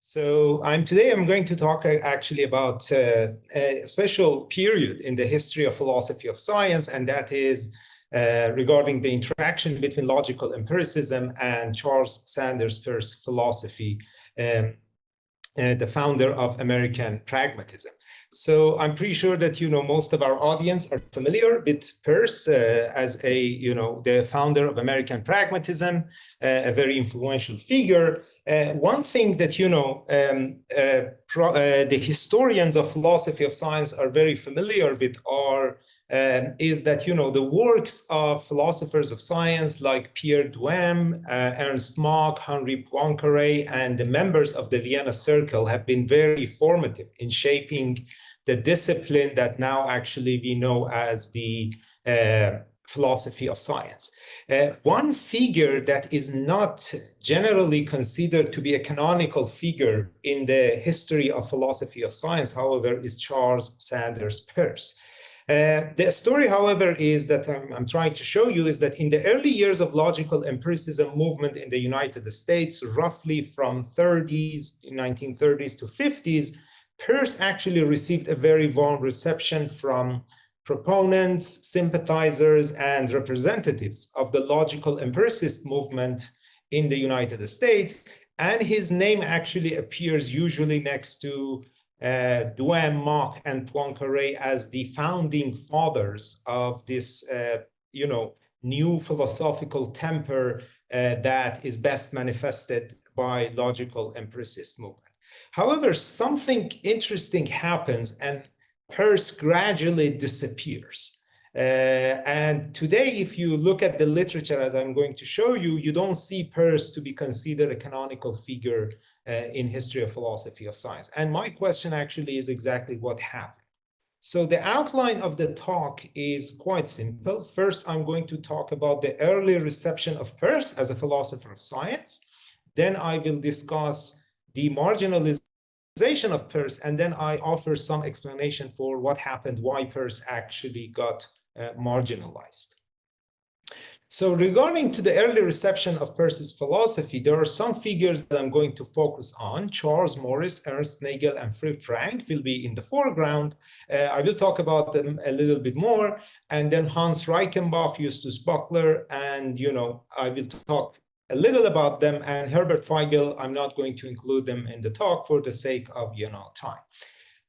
So today I'm going to talk actually about a special period in the history of philosophy of science, and that is regarding the interaction between logical empiricism and Charles Sanders Peirce philosophy, the founder of American pragmatism. So I'm pretty sure that most of our audience are familiar with Peirce as the founder of American pragmatism, a very influential figure. One thing that the historians of philosophy of science are very familiar with is that the works of philosophers of science like Pierre Duhem, Ernst Mach, Henri Poincaré, and the members of the Vienna Circle have been very formative in shaping the discipline that now actually we know as the philosophy of science. One figure that is not generally considered to be a canonical figure in the history of philosophy of science, however, is Charles Sanders Peirce. The story, however, is that I'm trying to show you is that in the early years of logical empiricism movement in the United States, roughly from 1930s to 50s, Peirce actually received a very warm reception from proponents, sympathizers, and representatives of the logical empiricist movement in the United States. And his name actually appears usually next to Duhem, Mach, and Poincaré as the founding fathers of this, new philosophical temper that is best manifested by logical empiricist movement. However, something interesting happens and Peirce gradually disappears. And today, if you look at the literature, as I'm going to show you, you don't see Peirce to be considered a canonical figure in history of philosophy of science. And my question actually is exactly what happened. So the outline of the talk is quite simple. First, I'm going to talk about the early reception of Peirce as a philosopher of science. Then I will discuss the marginalization of Peirce, and then I offer some explanation for what happened, why Peirce actually got marginalized. So regarding to the early reception of Peirce's philosophy, there are some figures that I'm going to focus on. Charles Morris, Ernst Nagel, and Phillip Frank will be in the foreground. I will talk about them a little bit more. And then Hans Reichenbach, Justus Buckler, and, I will talk a little about them. And Herbert Feigl, I'm not going to include them in the talk for the sake of, time.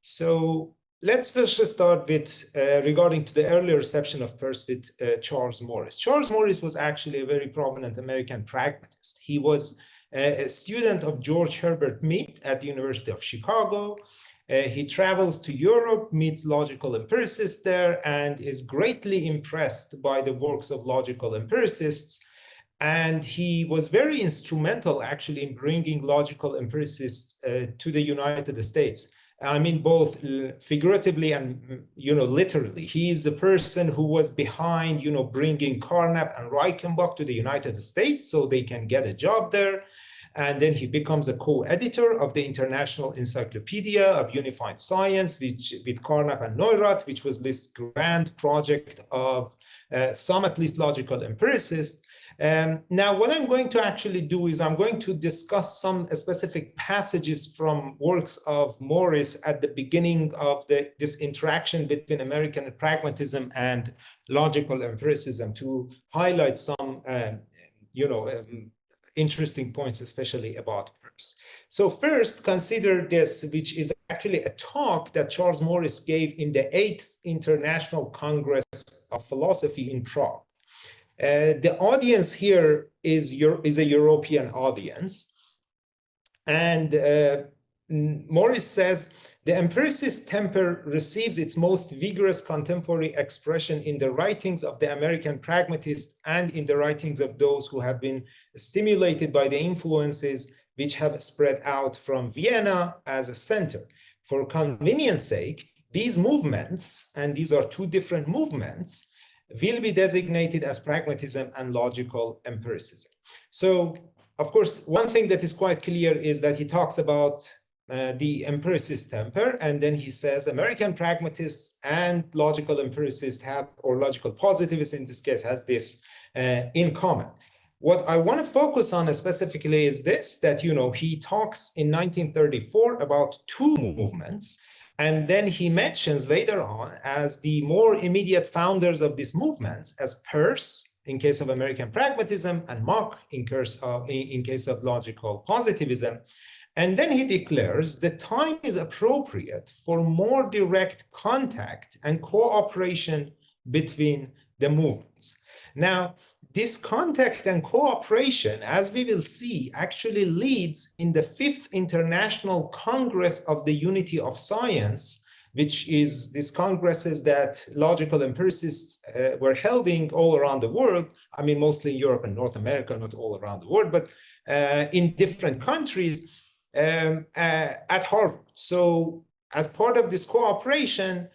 So let's first start with regarding to the early reception of Peirce with Charles Morris. Charles Morris was actually a very prominent American pragmatist. He was a student of George Herbert Mead at the University of Chicago. He travels to Europe, meets logical empiricists there, and is greatly impressed by the works of logical empiricists. And he was very instrumental actually in bringing logical empiricists to the United States. I mean, both figuratively and, literally. He is the person who was behind, bringing Carnap and Reichenbach to the United States so they can get a job there. And then he becomes a co-editor of the International Encyclopedia of Unified Science, with Carnap and Neurath, which was this grand project of some, at least, logical empiricists. Now, what I'm going to actually do is I'm going to discuss some specific passages from works of Morris at the beginning of this interaction between American pragmatism and logical empiricism to highlight some, interesting points, especially about Peirce. So first, consider this, which is actually a talk that Charles Morris gave in the 8th International Congress of Philosophy in Prague. The audience here is a European audience. And Morris says, the empiricist temper receives its most vigorous contemporary expression in the writings of the American pragmatists and in the writings of those who have been stimulated by the influences which have spread out from Vienna as a center. For convenience sake, these movements, and these are two different movements, will be designated as pragmatism and logical empiricism. So, of course, one thing that is quite clear is that he talks about the empiricist temper, and then he says American pragmatists and logical empiricists have, or logical positivists in this case, has this in common. What I want to focus on specifically is this, that, he talks in 1934 about two movements, and then he mentions later on as the more immediate founders of these movements as Peirce in case of American pragmatism and Mach in case of logical positivism. And then he declares the time is appropriate for more direct contact and cooperation between the movements. Now, this contact and cooperation, as we will see, actually leads in the 5th International Congress of the Unity of Science, which is these congresses that logical empiricists were holding all around the world. I mean, mostly in Europe and North America, not all around the world, but in different countries at Harvard. So as part of this cooperation,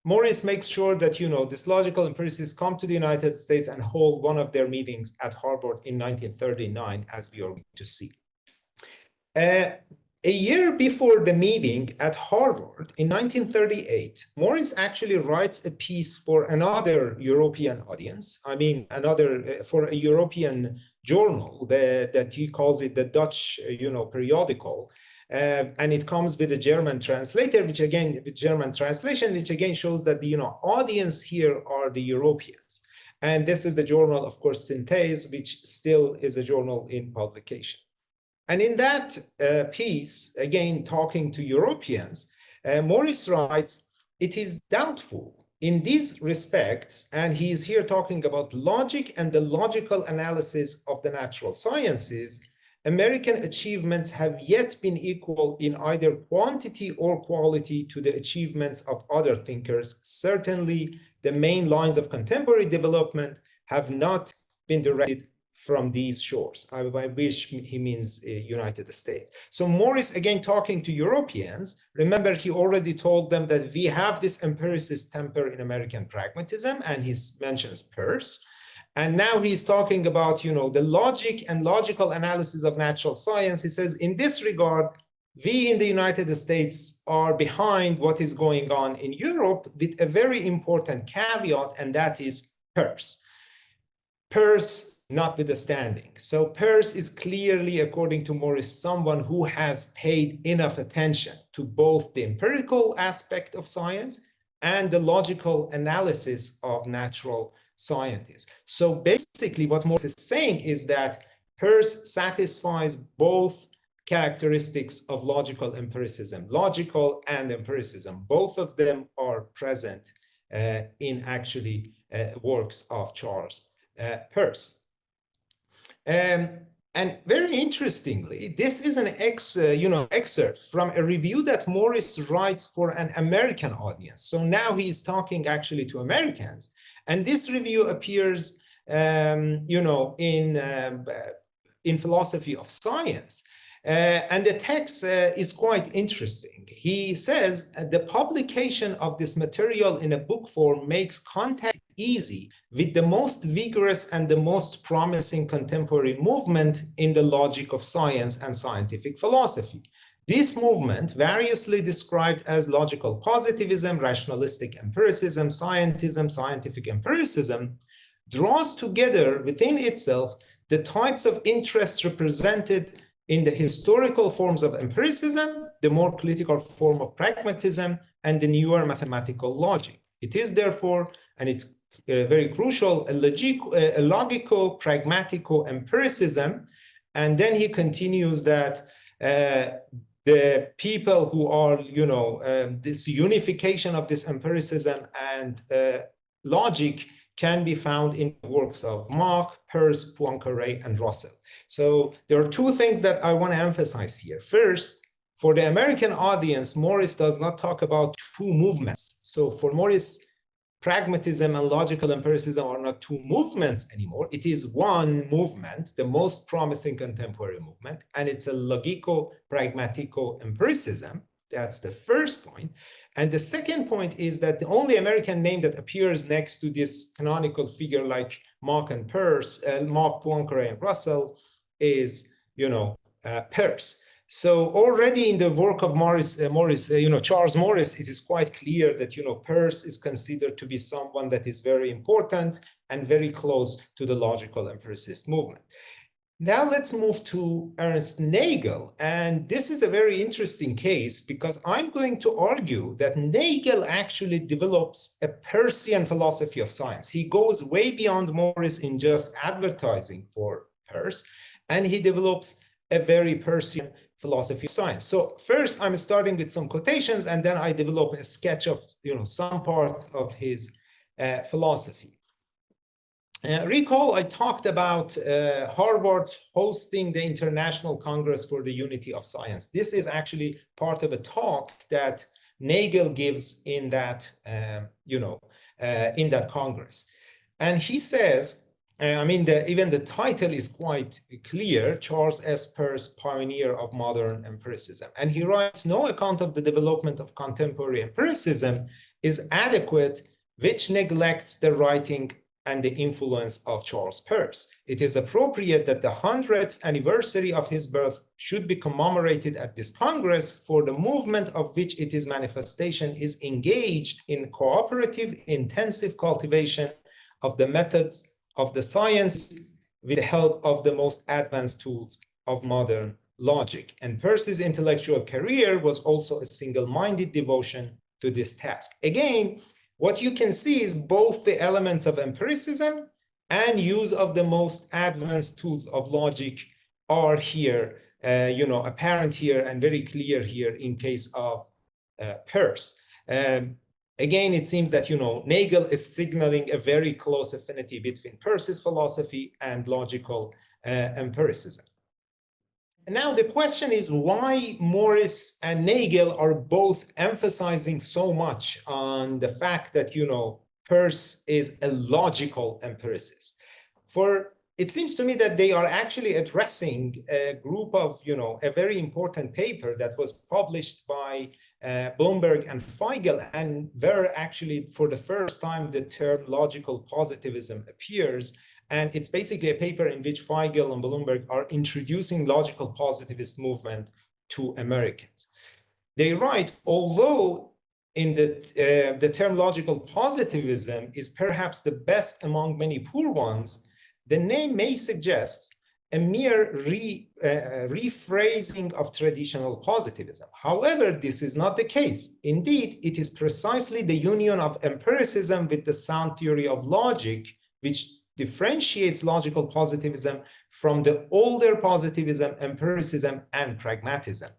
Morris makes sure that, this logical empiricists come to the United States and hold one of their meetings at Harvard in 1939, as we are going to see. A year before the meeting at Harvard in 1938, Morris actually writes a piece for another European audience. I mean, for a European journal that he calls it the Dutch, periodical. And it comes with a German translator, which again shows that the audience here are the Europeans. And this is the journal, of course, Synthèse, which still is a journal in publication. And in that piece, again, talking to Europeans, Morris writes, it is doubtful in these respects, and he is here talking about logic and the logical analysis of the natural sciences, American achievements have yet been equal in either quantity or quality to the achievements of other thinkers. Certainly, the main lines of contemporary development have not been directed from these shores. I wish he means United States. So Morris, again, talking to Europeans, remember he already told them that we have this empiricist temper in American pragmatism, and he mentions Peirce. And now he's talking about, the logic and logical analysis of natural science. He says, in this regard, we in the United States are behind what is going on in Europe with a very important caveat, and that is Peirce. Peirce notwithstanding. So Peirce is clearly, according to Morris, someone who has paid enough attention to both the empirical aspect of science and the logical analysis of natural scientists. So basically what Morris is saying is that Peirce satisfies both characteristics of logical empiricism, logical and empiricism. Both of them are present in actually works of Charles Peirce. And very interestingly, this is an excerpt from a review that Morris writes for an American audience. So now he is talking actually to Americans. And this review appears, in Philosophy of Science. And the text is quite interesting. He says the publication of this material in a book form makes contact easy with the most vigorous and the most promising contemporary movement in the logic of science and scientific philosophy. This movement, variously described as logical positivism, rationalistic empiricism, scientism, scientific empiricism, draws together within itself the types of interest represented in the historical forms of empiricism, the more critical form of pragmatism, and the newer mathematical logic. It is therefore, and it's very crucial, a logico-pragmatico-empiricism. And then he continues that the people who are, this unification of this empiricism and logic can be found in the works of Mach, Peirce, Poincaré, and Russell. So there are two things that I want to emphasize here. First, for the American audience, Morris does not talk about two movements. So for Morris, pragmatism and logical empiricism are not two movements anymore. It is one movement, the most promising contemporary movement, and it's a logico-pragmatico-empiricism. That's the first point. And the second point is that the only American name that appears next to this canonical figure like Mach and Peirce, Mach, Poincaré, and Russell is, Peirce. So already in the work of Charles Morris, it is quite clear that, Peirce is considered to be someone that is very important and very close to the logical empiricist movement. Now let's move to Ernst Nagel. And this is a very interesting case because I'm going to argue that Nagel actually develops a Peircean philosophy of science. He goes way beyond Morris in just advertising for Peirce, and he develops a very Peircean philosophy of science. So first, I'm starting with some quotations, and then I develop a sketch of some parts of his philosophy. Recall I talked about Harvard hosting the International Congress for the Unity of Science. This is actually part of a talk that Nagel gives in that, in that Congress. And he says, even the title is quite clear, Charles S. Peirce, Pioneer of Modern Empiricism. And he writes, no account of the development of contemporary empiricism is adequate, which neglects the writing and the influence of Charles Peirce. It is appropriate that the 100th anniversary of his birth should be commemorated at this Congress, for the movement of which it is manifestation is engaged in cooperative, intensive cultivation of the methods of the science with the help of the most advanced tools of modern logic. And Peirce's intellectual career was also a single-minded devotion to this task. Again, what you can see is both the elements of empiricism and use of the most advanced tools of logic are here, apparent here and very clear here in case of Peirce. Again, it seems that, Nagel is signaling a very close affinity between Peirce's philosophy and logical empiricism. Now, the question is why Morris and Nagel are both emphasizing so much on the fact that, Peirce is a logical empiricist. For it seems to me that they are actually addressing a group of, a very important paper that was published by Bloomberg and Feigl, and where actually for the first time the term logical positivism appears. And it's basically a paper in which Feigl and Bloomberg are introducing logical positivist movement to Americans. They write, although in the term logical positivism is perhaps the best among many poor ones, the name may suggest a mere rephrasing of traditional positivism. However, this is not the case. Indeed, it is precisely the union of empiricism with the sound theory of logic which differentiates logical positivism from the older positivism, empiricism, and pragmatism.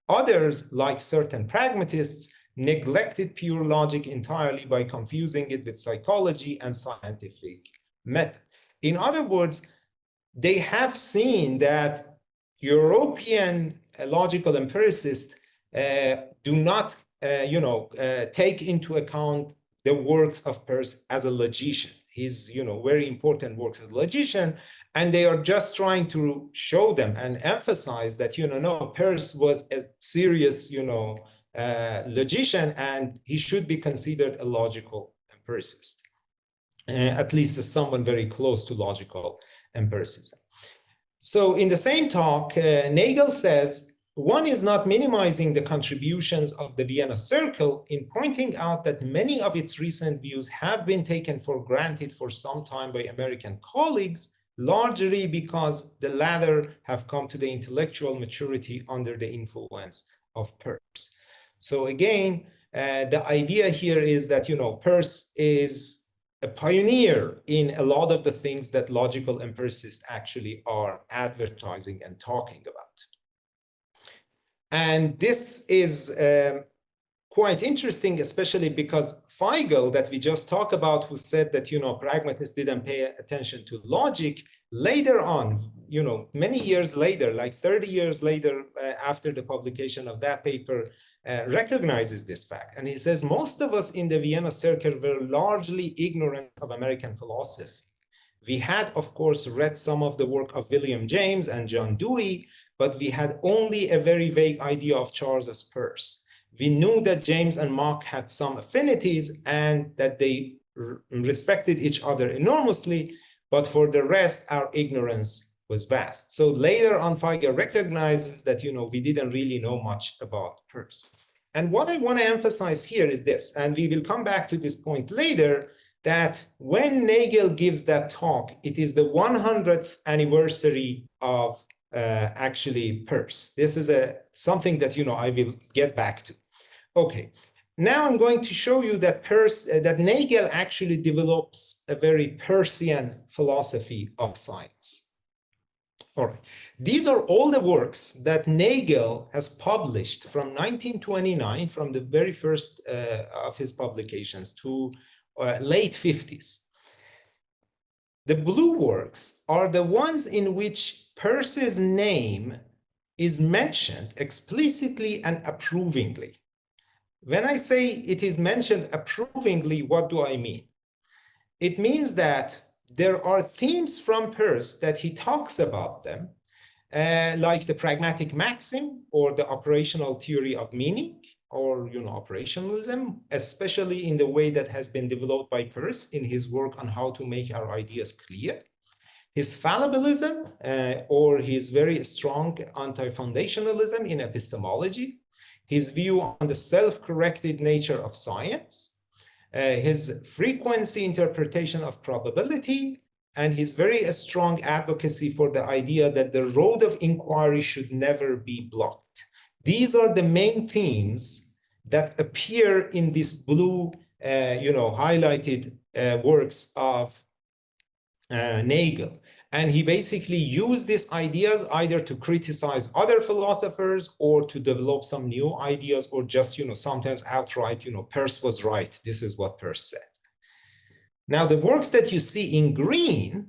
Others, like certain pragmatists, neglected pure logic entirely by confusing it with psychology and scientific method. In other words, they have seen that European logical empiricists do not, take into account the works of Peirce as a logician. His, very important works as a logician, and they are just trying to show them and emphasize that, no, Peirce was a serious, logician, and he should be considered a logical empiricist, at least as someone very close to logical empiricism. So in the same talk, Nagel says, one is not minimizing the contributions of the Vienna Circle in pointing out that many of its recent views have been taken for granted for some time by American colleagues, largely because the latter have come to the intellectual maturity under the influence of Peirce. So again, the idea here is that, Peirce is a pioneer in a lot of the things that logical empiricists actually are advertising and talking about. And this is quite interesting, especially because Feigl, that we just talked about, who said that, pragmatists didn't pay attention to logic, later on, many years later, like 30 years later, after the publication of that paper, recognizes this fact. And he says, most of us in the Vienna Circle were largely ignorant of American philosophy. We had, of course, read some of the work of William James and John Dewey, but we had only a very vague idea of Charles Peirce. We knew that James and Mach had some affinities and that they respected each other enormously, but for the rest, our ignorance was vast. So later on, Feigl recognizes that, we didn't really know much about Peirce. And what I want to emphasize here is this, and we will come back to this point later, that when Nagel gives that talk, it is the 100th anniversary of actually Peirce. This is something that, I will get back to. Okay, now I'm going to show you that that Nagel actually develops a very Peircean philosophy of science. All right, these are all the works that Nagel has published from 1929, from the very first of his publications to late 50s. The blue works are the ones in which Peirce's name is mentioned explicitly and approvingly. When I say it is mentioned approvingly, what do I mean? It means that there are themes from Peirce that he talks about them, like the pragmatic maxim or the operational theory of meaning, or operationalism, especially in the way that has been developed by Peirce in his work on how to make our ideas clear. His fallibilism, or his very strong anti-foundationalism in epistemology, his view on the self-corrected nature of science, his frequency interpretation of probability, and his very strong advocacy for the idea that the road of inquiry should never be blocked. These are the main themes that appear in this blue, highlighted works of Nagel. And he basically used these ideas either to criticize other philosophers or to develop some new ideas, or just, sometimes outright, Peirce was right. This is what Peirce said. Now, the works that you see in green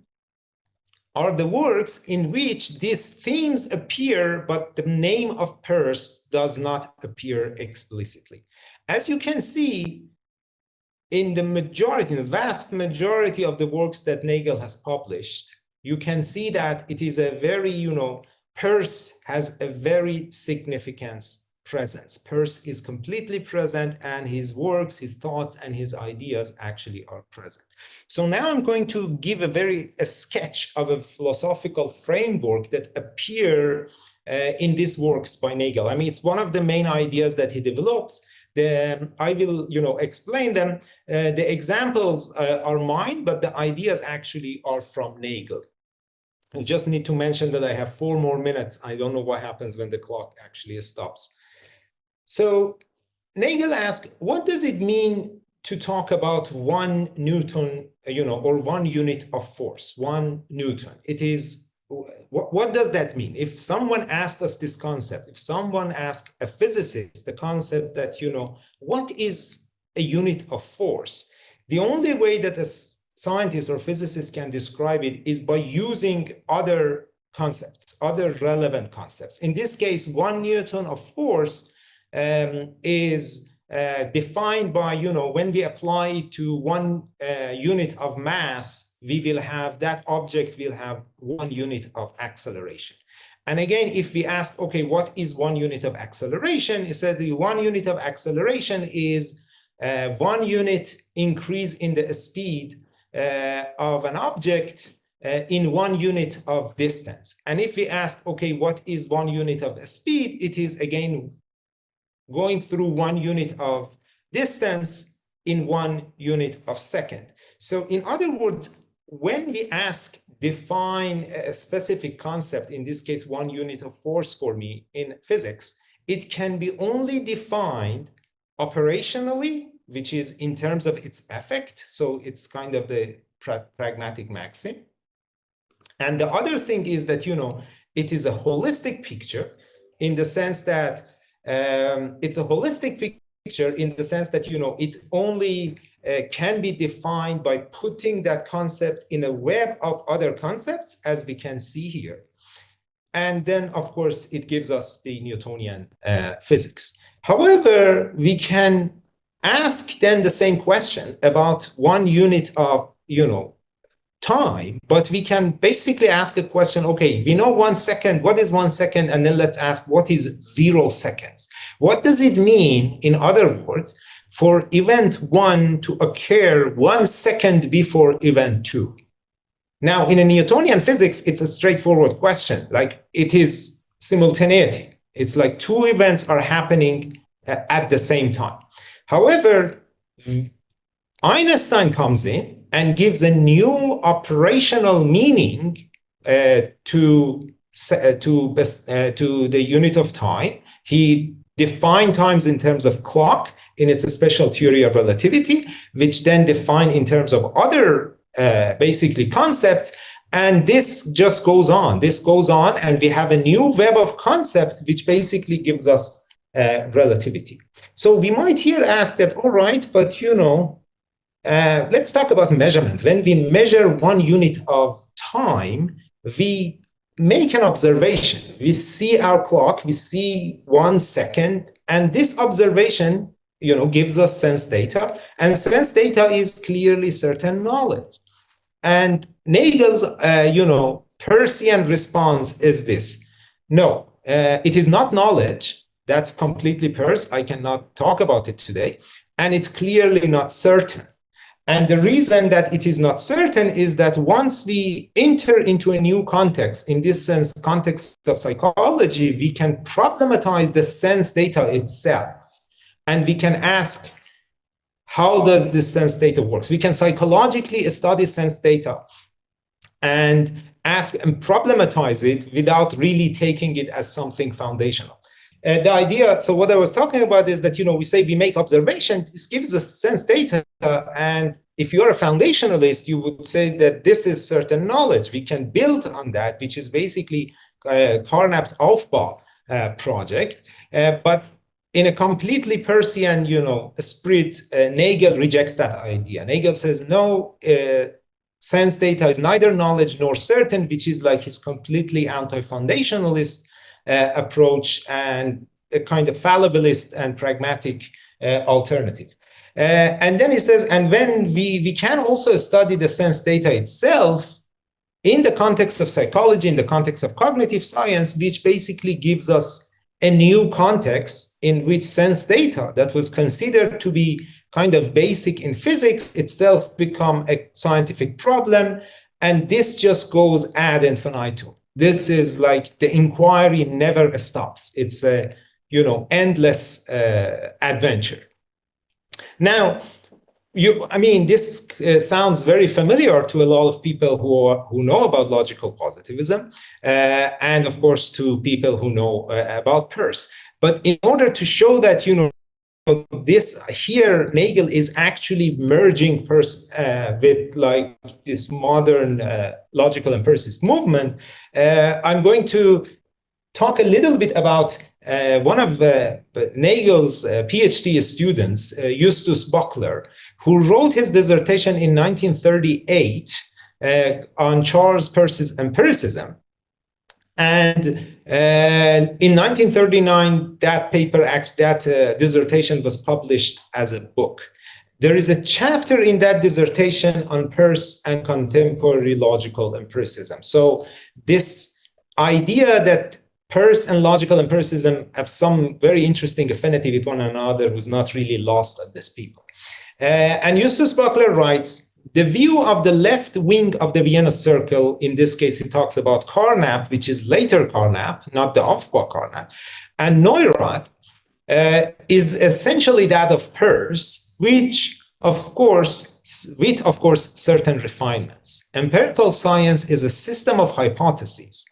are the works in which these themes appear, but the name of Peirce does not appear explicitly. As you can see, in the vast majority of the works that Nagel has published, you can see that it is a very, Peirce has a very significant presence. Peirce is completely present, and his works, his thoughts, and his ideas actually are present. So now I'm going to give a sketch of a philosophical framework that appear in these works by Nagel. I mean, it's one of the main ideas that he develops. I will, explain them. The examples are mine, but the ideas actually are from Nagel. I just need to mention that I have 4 more minutes. I don't know what happens when the clock actually stops. So Nagel asked, what does it mean to talk about 1 Newton, or 1 unit of force, 1 Newton? It is, what does that mean? If someone asks us this concept, if someone asks a physicist the concept that, what is a unit of force? The only way that a scientist or physicist can describe it is by using other concepts, other relevant concepts. In this case, 1 Newton of force is defined by, when we apply it to 1 unit of mass, we will have, that object will have 1 unit of acceleration. And again, if we ask, okay, what is 1 unit of acceleration? It said the 1 unit of acceleration is 1 unit increase in the speed of an object in 1 unit of distance. And if we ask, okay, what is 1 unit of speed? It is again going through 1 unit of distance in 1 unit of second. So in other words, when we define a specific concept, in this case, 1 unit of force for me in physics, it can be only defined operationally, which is in terms of its effect. So it's kind of the pragmatic maxim. And the other thing is that, it is a holistic picture in the sense that it's a holistic picture in the sense that, it only can be defined by putting that concept in a web of other concepts, as we can see here. And then, of course, it gives us the Newtonian physics. However, we can ask then the same question about 1 unit of, time, but we can basically ask a question, okay, we know 1 second, what is 1 second? And then let's ask, what is 0 seconds? What does it mean, in other words, for event 1 to occur 1 second before event 2? Now, in a Newtonian physics, it's a straightforward question. Like, it is simultaneity. It's like 2 events are happening at the same time. However, Einstein comes in and gives a new operational meaning to the unit of time. He defined times in terms of clock in its special theory of relativity, which then defined in terms of other basically concepts. And this just goes on. This goes on, and we have a new web of concept, which basically gives us relativity. So we might here ask that, all right, but let's talk about measurement. When we measure one unit of time, we make an observation. We see our clock, we see 1 second, and this observation, gives us sense data, and sense data is clearly certain knowledge. And Nagel's, Peircean response is this: no, it is not knowledge. That's completely Peirce. I cannot talk about it today, and it's clearly not certain. And the reason that it is not certain is that once we enter into a new context, in this sense, context of psychology, we can problematize the sense data itself. And we can ask, how does this sense data work? We can psychologically study sense data and ask and problematize it without really taking it as something foundational. The idea, so what I was talking about is that, we say we make observation, this gives us sense data, and if you're a foundationalist, you would say that this is certain knowledge. We can build on that, which is basically Carnap's Aufbau project, but in a completely Peircean, spirit, Nagel rejects that idea. Nagel says, no, sense data is neither knowledge nor certain, which is like his completely anti-foundationalist approach and a kind of fallibilist and pragmatic alternative. And then he says, and when we can also study the sense data itself in the context of psychology, in the context of cognitive science, which basically gives us a new context in which sense data that was considered to be kind of basic in physics itself become a scientific problem. And this just goes ad infinitum. This is like the inquiry never stops. It's a, endless adventure. Now, this sounds very familiar to a lot of people who know about logical positivism, and of course to people who know about Peirce. But in order to show that, this here, Nagel is actually merging Peirce with like this modern logical empiricist movement. I'm going to talk a little bit about one of Nagel's PhD students, Justus Buckler, who wrote his dissertation in 1938 on Charles Peirce's empiricism. And in 1939, that paper, dissertation was published as a book. There is a chapter in that dissertation on Peirce and contemporary logical empiricism. So this idea that Peirce and logical empiricism have some very interesting affinity with one another was not really lost on these people. And Justus Buckler writes, the view of the left wing of the Vienna Circle, in this case, he talks about Carnap, which is later Carnap, not the Aufbau Carnap, and Neurath, is essentially that of Peirce, which, of course, certain refinements. Empirical science is a system of hypotheses.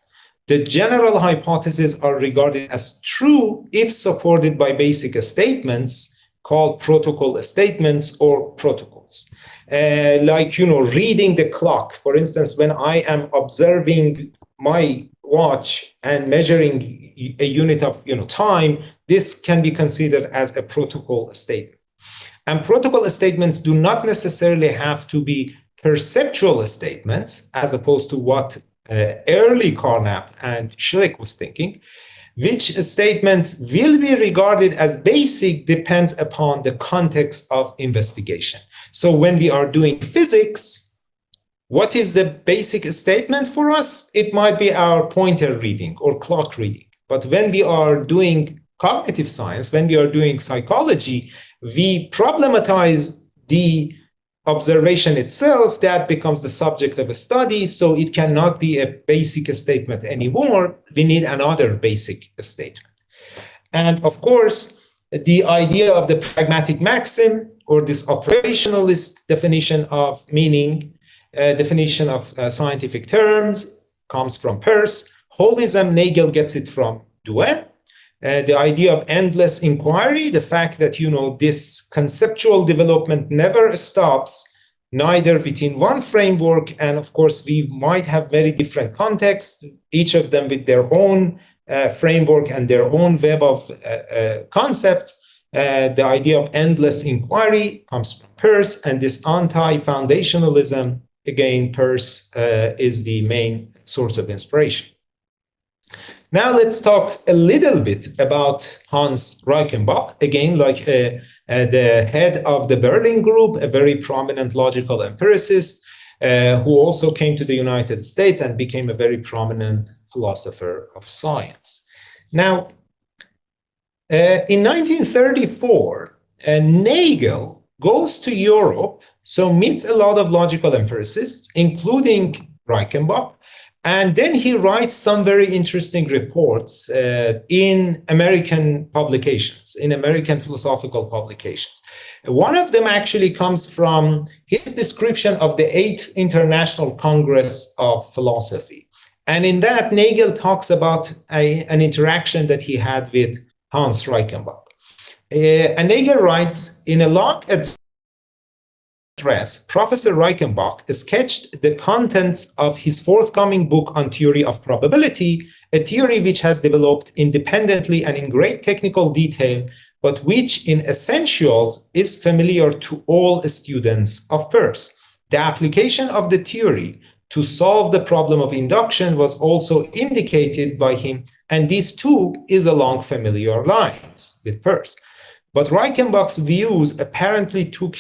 The general hypotheses are regarded as true if supported by basic statements called protocol statements or protocols. Like, reading the clock. For instance, when I am observing my watch and measuring a unit of time, this can be considered as a protocol statement. And protocol statements do not necessarily have to be perceptual statements, as opposed to what early Carnap and Schlick was thinking. Which statements will be regarded as basic depends upon the context of investigation. So when we are doing physics, what is the basic statement for us? It might be our pointer reading or clock reading. But when we are doing cognitive science, when we are doing psychology, we problematize the observation itself. That becomes the subject of a study, so it cannot be a basic statement anymore. We need another basic statement. And of course, the idea of the pragmatic maxim or this operationalist definition of meaning, definition of scientific terms, comes from Peirce. Holism, Nagel gets it from Duhem. The idea of endless inquiry, the fact that, this conceptual development never stops, neither within one framework, and of course, we might have very different contexts, each of them with their own framework and their own web of concepts. The idea of endless inquiry comes from Peirce, and this anti-foundationalism, again, Peirce is the main source of inspiration. Now let's talk a little bit about Hans Reichenbach, again, like the head of the Berlin group, a very prominent logical empiricist, who also came to the United States and became a very prominent philosopher of science. Now, in 1934, Nagel goes to Europe, so meets a lot of logical empiricists, including Reichenbach, and then he writes some very interesting reports in American publications, in American philosophical publications. One of them actually comes from his description of the 8th International Congress of Philosophy. And in that, Nagel talks about an interaction that he had with Hans Reichenbach. And Nagel writes, in a long address, Professor Reichenbach sketched the contents of his forthcoming book on theory of probability, a theory which has developed independently and in great technical detail, but which in essentials is familiar to all students of Peirce. The application of the theory to solve the problem of induction was also indicated by him, and this too is along familiar lines with Peirce. But Reichenbach's views apparently took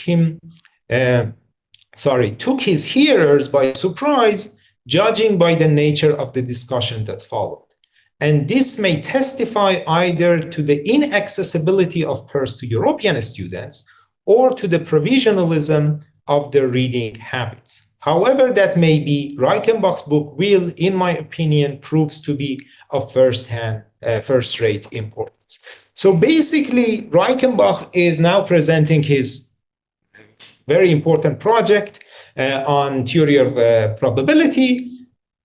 his hearers by surprise, judging by the nature of the discussion that followed. And this may testify either to the inaccessibility of Peirce to European students or to the provisionalism of their reading habits. However that may be, Reichenbach's book will, in my opinion, proves to be of first-rate importance. So basically, Reichenbach is now presenting his very important project on theory of probability.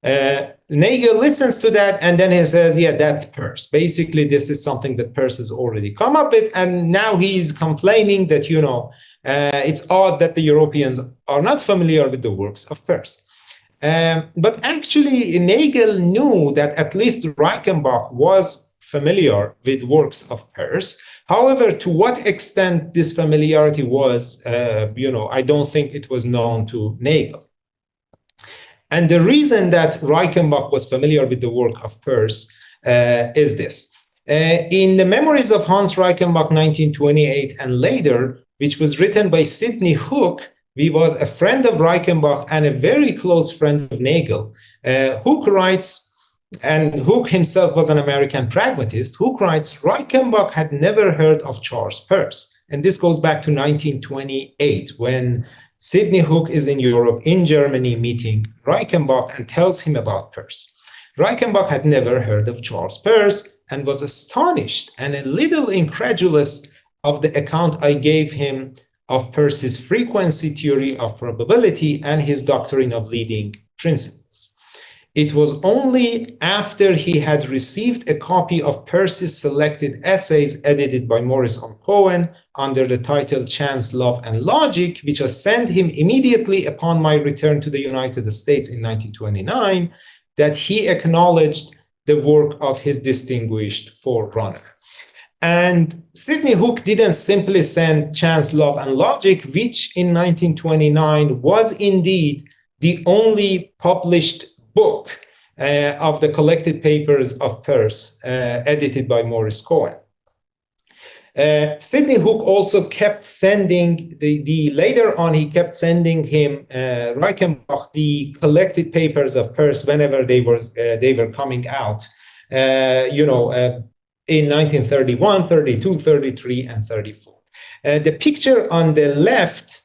Nagel listens to that, and then he says, yeah, that's Peirce. Basically, this is something that Peirce has already come up with, and now he's complaining that, it's odd that the Europeans are not familiar with the works of Peirce. But actually, Nagel knew that at least Reichenbach was familiar with works of Peirce. However, to what extent this familiarity was, I don't think it was known to Nagel. And the reason that Reichenbach was familiar with the work of Peirce is this. In the Memories of Hans Reichenbach, 1928 and later, which was written by Sidney Hook, he was a friend of Reichenbach and a very close friend of Nagel. Hook writes, and Hook himself was an American pragmatist. Hook writes, Reichenbach had never heard of Charles Peirce. And this goes back to 1928, when Sidney Hook is in Europe, in Germany, meeting Reichenbach and tells him about Peirce. Reichenbach had never heard of Charles Peirce and was astonished and a little incredulous of the account I gave him of Peirce's frequency theory of probability and his doctrine of leading principles. It was only after he had received a copy of Peirce's selected essays edited by Morris on Cohen under the title Chance, Love, and Logic, which I sent him immediately upon my return to the United States in 1929, that he acknowledged the work of his distinguished forerunner. And Sidney Hook didn't simply send Chance, Love, and Logic, which in 1929 was indeed the only published book of the collected papers of Peirce, edited by Morris Cohen. Sidney Hook also kept sending, later on he kept sending him, Reichenbach, the collected papers of Peirce whenever they were coming out, in 1931, 32, 33, and 34. The picture on the left,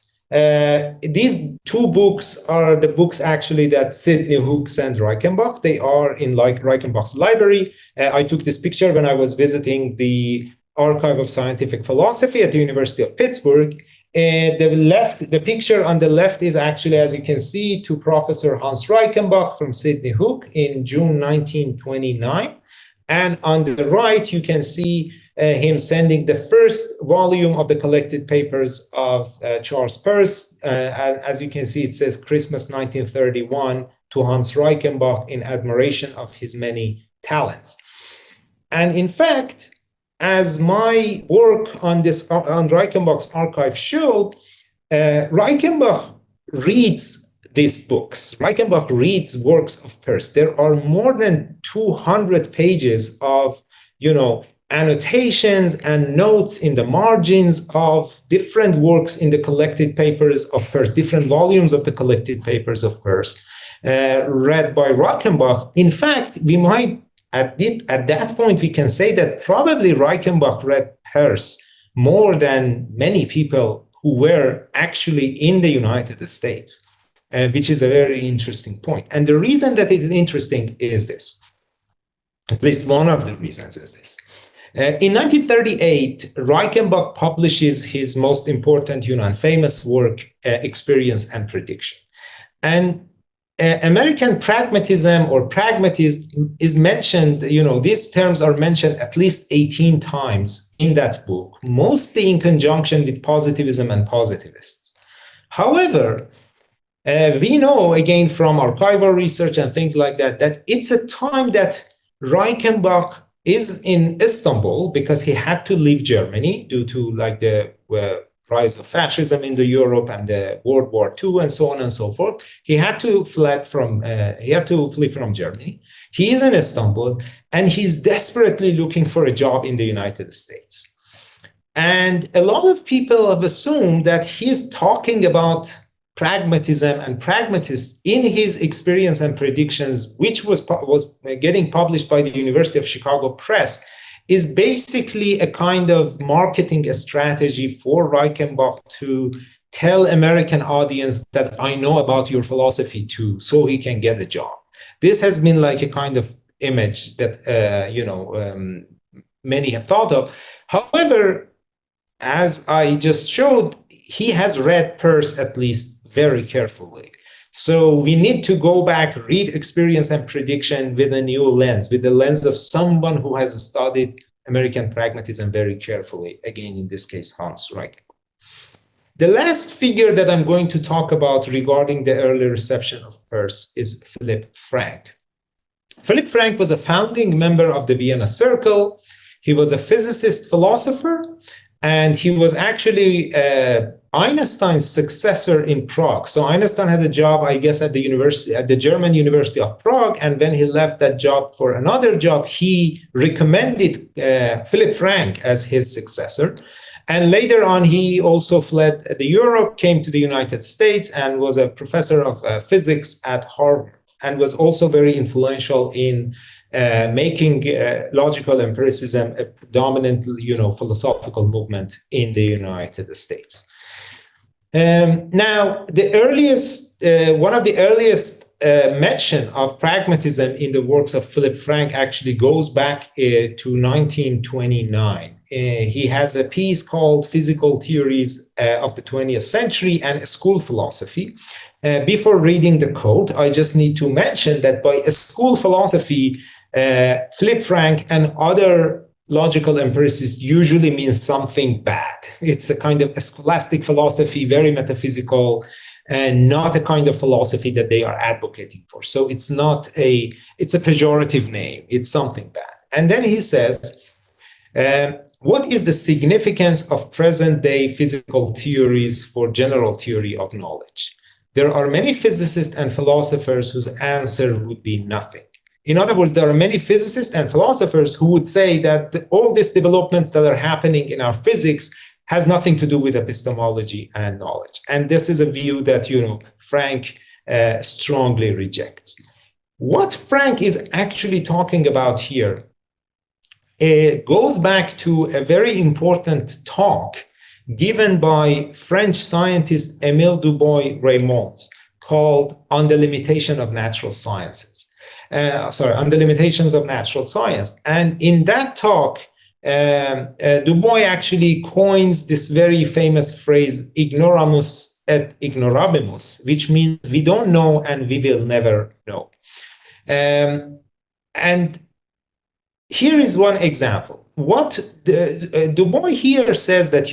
these two books are the books actually that Sidney Hook sent Reichenbach. They are in Reichenbach's library. I took this picture when I was visiting the Archive of Scientific Philosophy at the University of Pittsburgh. The picture on the left is actually, as you can see, to Professor Hans Reichenbach from Sydney Hook in June 1929. And on the right, you can see him sending the first volume of the collected papers of Charles Peirce. And as you can see, it says Christmas 1931 to Hans Reichenbach in admiration of his many talents. And in fact, as my work on Reichenbach's archive showed, Reichenbach reads these books. Reichenbach reads works of Peirce. There are more than 200 pages of, annotations and notes in the margins of different works in the collected papers of Peirce, different volumes of the collected papers of Peirce, read by Reichenbach. In fact, we might at that point, we can say that probably Reichenbach read Peirce more than many people who were actually in the United States, which is a very interesting point. And the reason that it is interesting is this. At least one of the reasons is this. In 1938, Reichenbach publishes his most important, and famous work, Experience and Prediction. And American pragmatism or pragmatism is mentioned, these terms are mentioned at least 18 times in that book, mostly in conjunction with positivism and positivists. However, we know, again, from archival research and things like that, that it's a time that Reichenbach is in Istanbul because he had to leave Germany due to the rise of fascism in Europe and the World War II and so on and so forth. He had to flee from Germany. He is in Istanbul and he's desperately looking for a job in the United States. And a lot of people have assumed that he's talking about pragmatism and pragmatists in his Experience and Predictions, which was getting published by the University of Chicago Press, is basically a kind of marketing strategy for Reichenbach to tell American audience that I know about your philosophy too, so he can get a job. This has been like a kind of image that, many have thought of. However, as I just showed, he has read Peirce at least very carefully. So we need to go back, read Experience and Prediction with a new lens, with the lens of someone who has studied American pragmatism very carefully. Again, in this case, Hans Reichenbach. The last figure that I'm going to talk about regarding the early reception of Peirce is Phillip Frank. Phillip Frank was a founding member of the Vienna Circle. He was a physicist philosopher, and he was actually Einstein's successor in Prague. So Einstein had a job, I guess, at the German University of Prague. And when he left that job for another job, he recommended Phillip Frank as his successor. And later on, he also fled Europe, came to the United States, and was a professor of physics at Harvard, and was also very influential in making logical empiricism a dominant, philosophical movement in the United States. Now, one of the earliest mention of pragmatism in the works of Phillip Frank actually goes back to 1929. He has a piece called Physical Theories of the 20th Century and School Philosophy. Before reading the quote, I just need to mention that by a school philosophy, Phillip Frank and other logical empiricists usually means something bad. It's a kind of a scholastic philosophy, very metaphysical, and not a kind of philosophy that they are advocating for. So it's a pejorative name. It's something bad. And then he says, what is the significance of present-day physical theories for general theory of knowledge? There are many physicists and philosophers whose answer would be nothing. In other words, there are many physicists and philosophers who would say that all these developments that are happening in our physics has nothing to do with epistemology and knowledge. And this is a view that, Frank strongly rejects. What Frank is actually talking about here goes back to a very important talk given by French scientist Émile Dubois-Reymond called On the Limitation of Natural Sciences. On the limitations of natural science. And in that talk, Du Bois actually coins this very famous phrase, ignoramus et ignorabimus, which means we don't know and we will never know. And here is one example. What Du Bois here says that,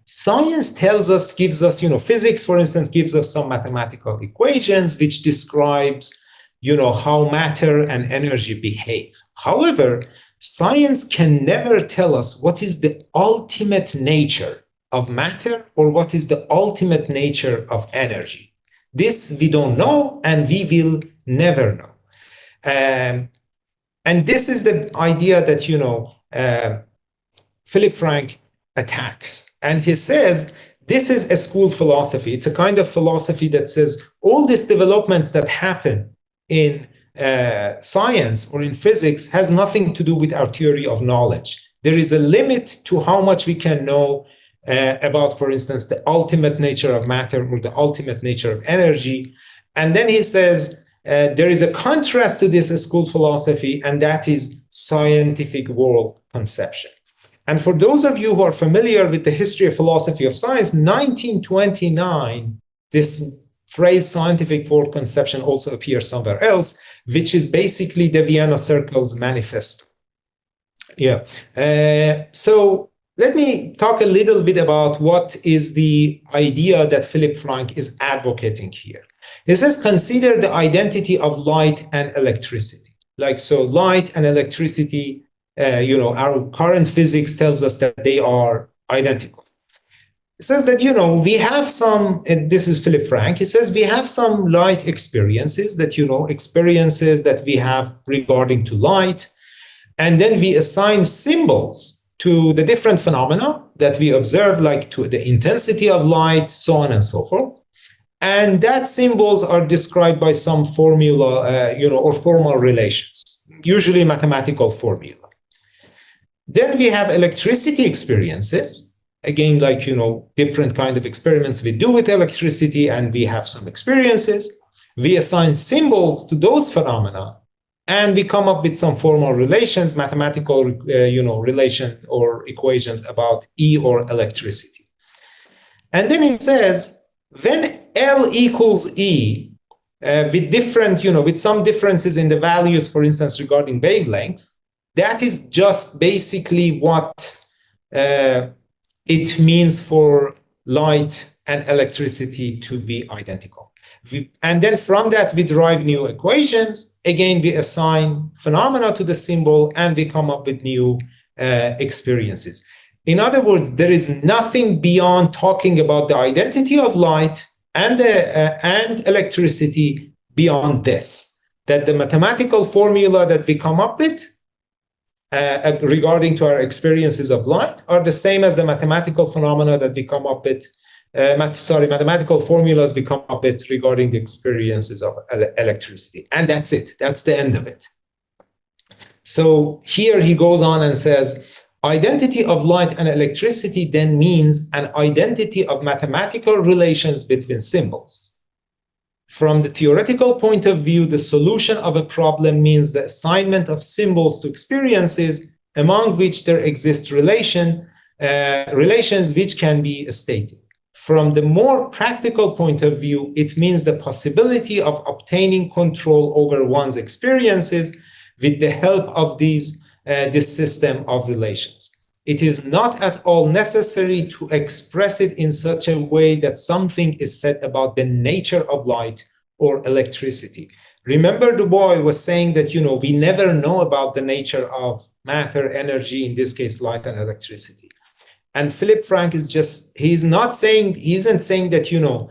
science tells us, gives us, physics, for instance, gives us some mathematical equations which describes, how matter and energy behave. However, science can never tell us what is the ultimate nature of matter or what is the ultimate nature of energy. This we don't know and we will never know. And this is the idea that, Phillip Frank attacks. And he says, this is a school philosophy. It's a kind of philosophy that says all these developments that happen in science or in physics has nothing to do with our theory of knowledge. There is a limit to how much we can know about, for instance, the ultimate nature of matter or the ultimate nature of energy. And then he says, there is a contrast to this school philosophy, and that is scientific world conception. And for those of you who are familiar with the history of philosophy of science, 1929, this phrase scientific world conception also appears somewhere else, which is basically the Vienna Circle's manifesto. So let me talk a little bit about what is the idea that Phillip Frank is advocating here. He says, consider the identity of light and electricity. So light and electricity, our current physics tells us that they are identical. It says that, we have some, and this is Phillip Frank, he says we have some light experiences that, experiences that we have regarding to light, and then we assign symbols to the different phenomena that we observe, like to the intensity of light, so on and so forth. And that symbols are described by some formula, or formal relations, usually mathematical formula. Then we have electricity experiences, again, like, different kind of experiments we do with electricity, and we have some experiences. We assign symbols to those phenomena, and we come up with some formal relations, mathematical, relation or equations about E or electricity. And then he says, when L equals E, with different, with some differences in the values, for instance, regarding wavelength, that is just basically what it means for light and electricity to be identical. And then from that, we derive new equations. Again, we assign phenomena to the symbol, and we come up with new experiences. In other words, there is nothing beyond talking about the identity of light and electricity beyond this, that the mathematical formula that we come up with regarding to our experiences of light are the same as the mathematical phenomena that we come up with, mathematical formulas we come up with regarding the experiences of electricity. And that's it. That's the end of it. So here he goes on and says, identity of light and electricity then means an identity of mathematical relations between symbols. From the theoretical point of view, the solution of a problem means the assignment of symbols to experiences among which there exist relations which can be stated. From the more practical point of view, it means the possibility of obtaining control over one's experiences with the help of this system of relations. It is not at all necessary to express it in such a way that something is said about the nature of light or electricity. Remember, Du Bois was saying that, we never know about the nature of matter, energy, in this case, light and electricity. And Phillip Frank is he isn't saying that,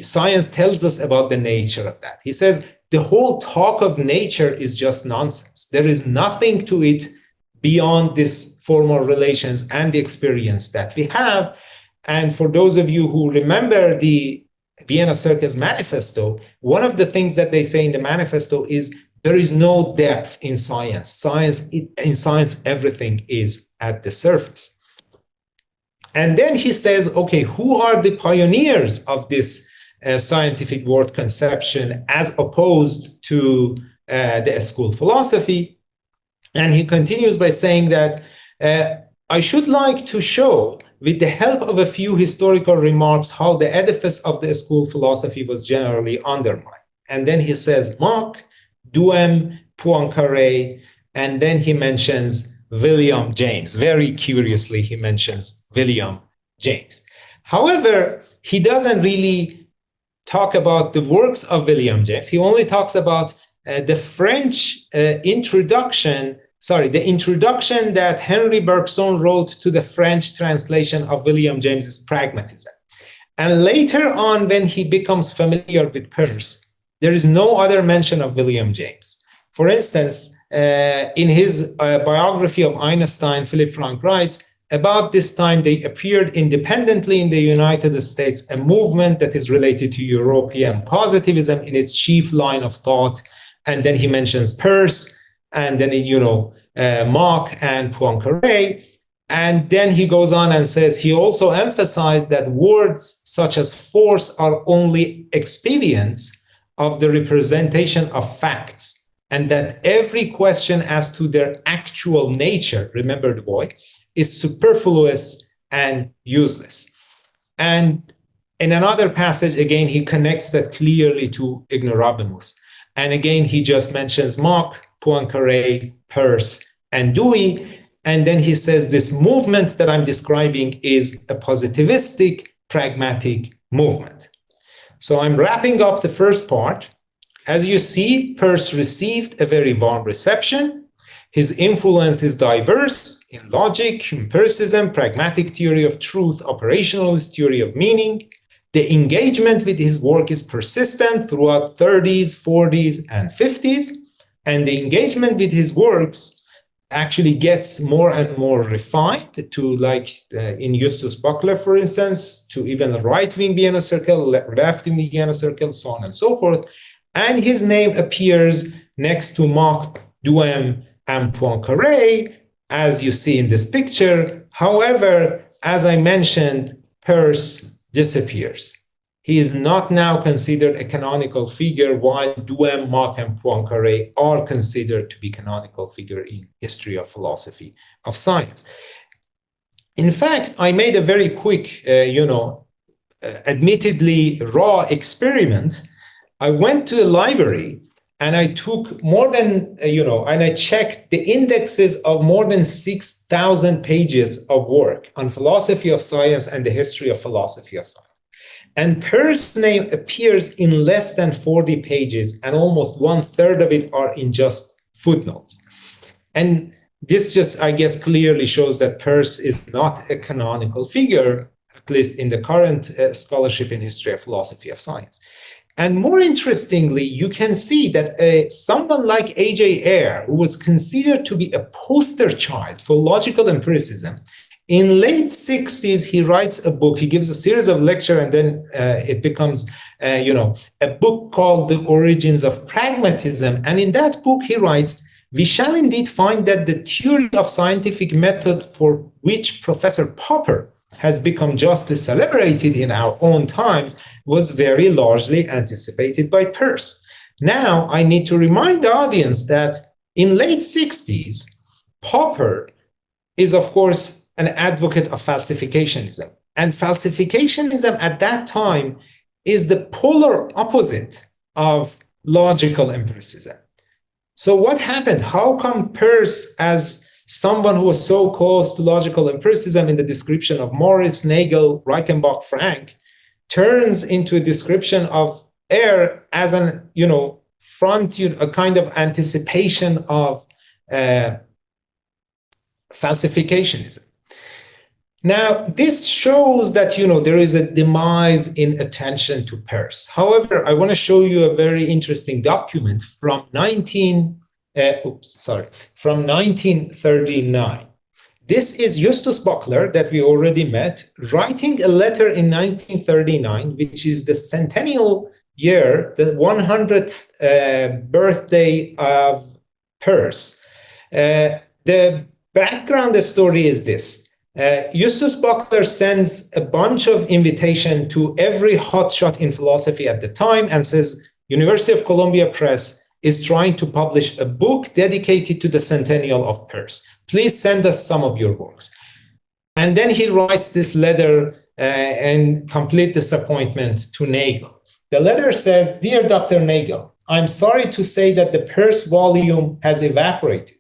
science tells us about the nature of that. He says the whole talk of nature is just nonsense. There is nothing to it beyond this formal relations and the experience that we have. And for those of you who remember the Vienna Circle's manifesto, one of the things that they say in the manifesto is there is no depth in science. In science, everything is at the surface. And then he says, okay, who are the pioneers of this scientific world conception as opposed to the school philosophy? And he continues by saying that I should like to show, with the help of a few historical remarks, how the edifice of the school philosophy was generally undermined. And then he says Mach, Duhem, Poincaré, and then he mentions William James. Very curiously, he mentions William James. However, he doesn't really talk about the works of William James. He only talks about the French introduction that Henry Bergson wrote to the French translation of William James's Pragmatism. And later on, when he becomes familiar with Peirce, there is no other mention of William James. For instance, in his biography of Einstein, Phillip Frank writes, about this time, they appeared independently in the United States, a movement that is related to European positivism in its chief line of thought. And then he mentions Peirce, and then, Mach and Poincaré. And then he goes on and says, he also emphasized that words such as force are only expedients of the representation of facts, and that every question as to their actual nature, remember the boy, is superfluous and useless. And in another passage, again, he connects that clearly to ignorabimus. And again, he just mentions Mach, Poincaré, Peirce, and Dewey. And then he says this movement that I'm describing is a positivistic, pragmatic movement. So I'm wrapping up the first part. As you see, Peirce received a very warm reception. His influence is diverse in logic, empiricism, pragmatic theory of truth, operationalist theory of meaning. The engagement with his work is persistent throughout 30s, 40s, and 50s. And the engagement with his works actually gets more and more refined to, like in Justus Buckler, for instance, to even right-wing Vienna Circle, left-wing Vienna Circle, so on and so forth. And his name appears next to Mach, Duhem, and Poincaré, as you see in this picture. However, as I mentioned, Peirce disappears. He is not now considered a canonical figure, while Duhem, Mach, and Poincaré are considered to be canonical figures in history of philosophy of science. In fact, I made a very quick, admittedly raw experiment. I went to the library and I took more than, and I checked the indexes of more than 6,000 pages of work on philosophy of science and the history of philosophy of science. And Peirce's name appears in less than 40 pages, and almost 1/3 of it are in just footnotes. And this just, I guess, clearly shows that Peirce is not a canonical figure, at least in the current scholarship in history of philosophy of science. And more interestingly, you can see that someone like A.J. Ayer, who was considered to be a poster child for logical empiricism, in late 60s, he writes a book. He gives a series of lectures, and then it becomes, a book called The Origins of Pragmatism. And in that book, he writes, we shall indeed find that the theory of scientific method for which Professor Popper has become justly celebrated in our own times was very largely anticipated by Peirce. Now, I need to remind the audience that in late 60s, Popper is, of course, an advocate of falsificationism. And falsificationism at that time is the polar opposite of logical empiricism. So what happened? How come Peirce, as someone who was so close to logical empiricism in the description of Morris, Nagel, Reichenbach, Frank, turns into a description of Ayer as an, a kind of anticipation of falsificationism? Now, this shows that, there is a demise in attention to Peirce. However, I want to show you a very interesting document from 1939. This is Justus Buckler, that we already met, writing a letter in 1939, which is the centennial year, the 100th birthday of Peirce. The background story is this. Justus Buckler sends a bunch of invitation to every hotshot in philosophy at the time and says, University of Columbia Press is trying to publish a book dedicated to the centennial of Peirce. Please send us some of your works. And then he writes this letter and complete disappointment to Nagel. The letter says, "Dear Dr. Nagel, I'm sorry to say that the Peirce volume has evaporated.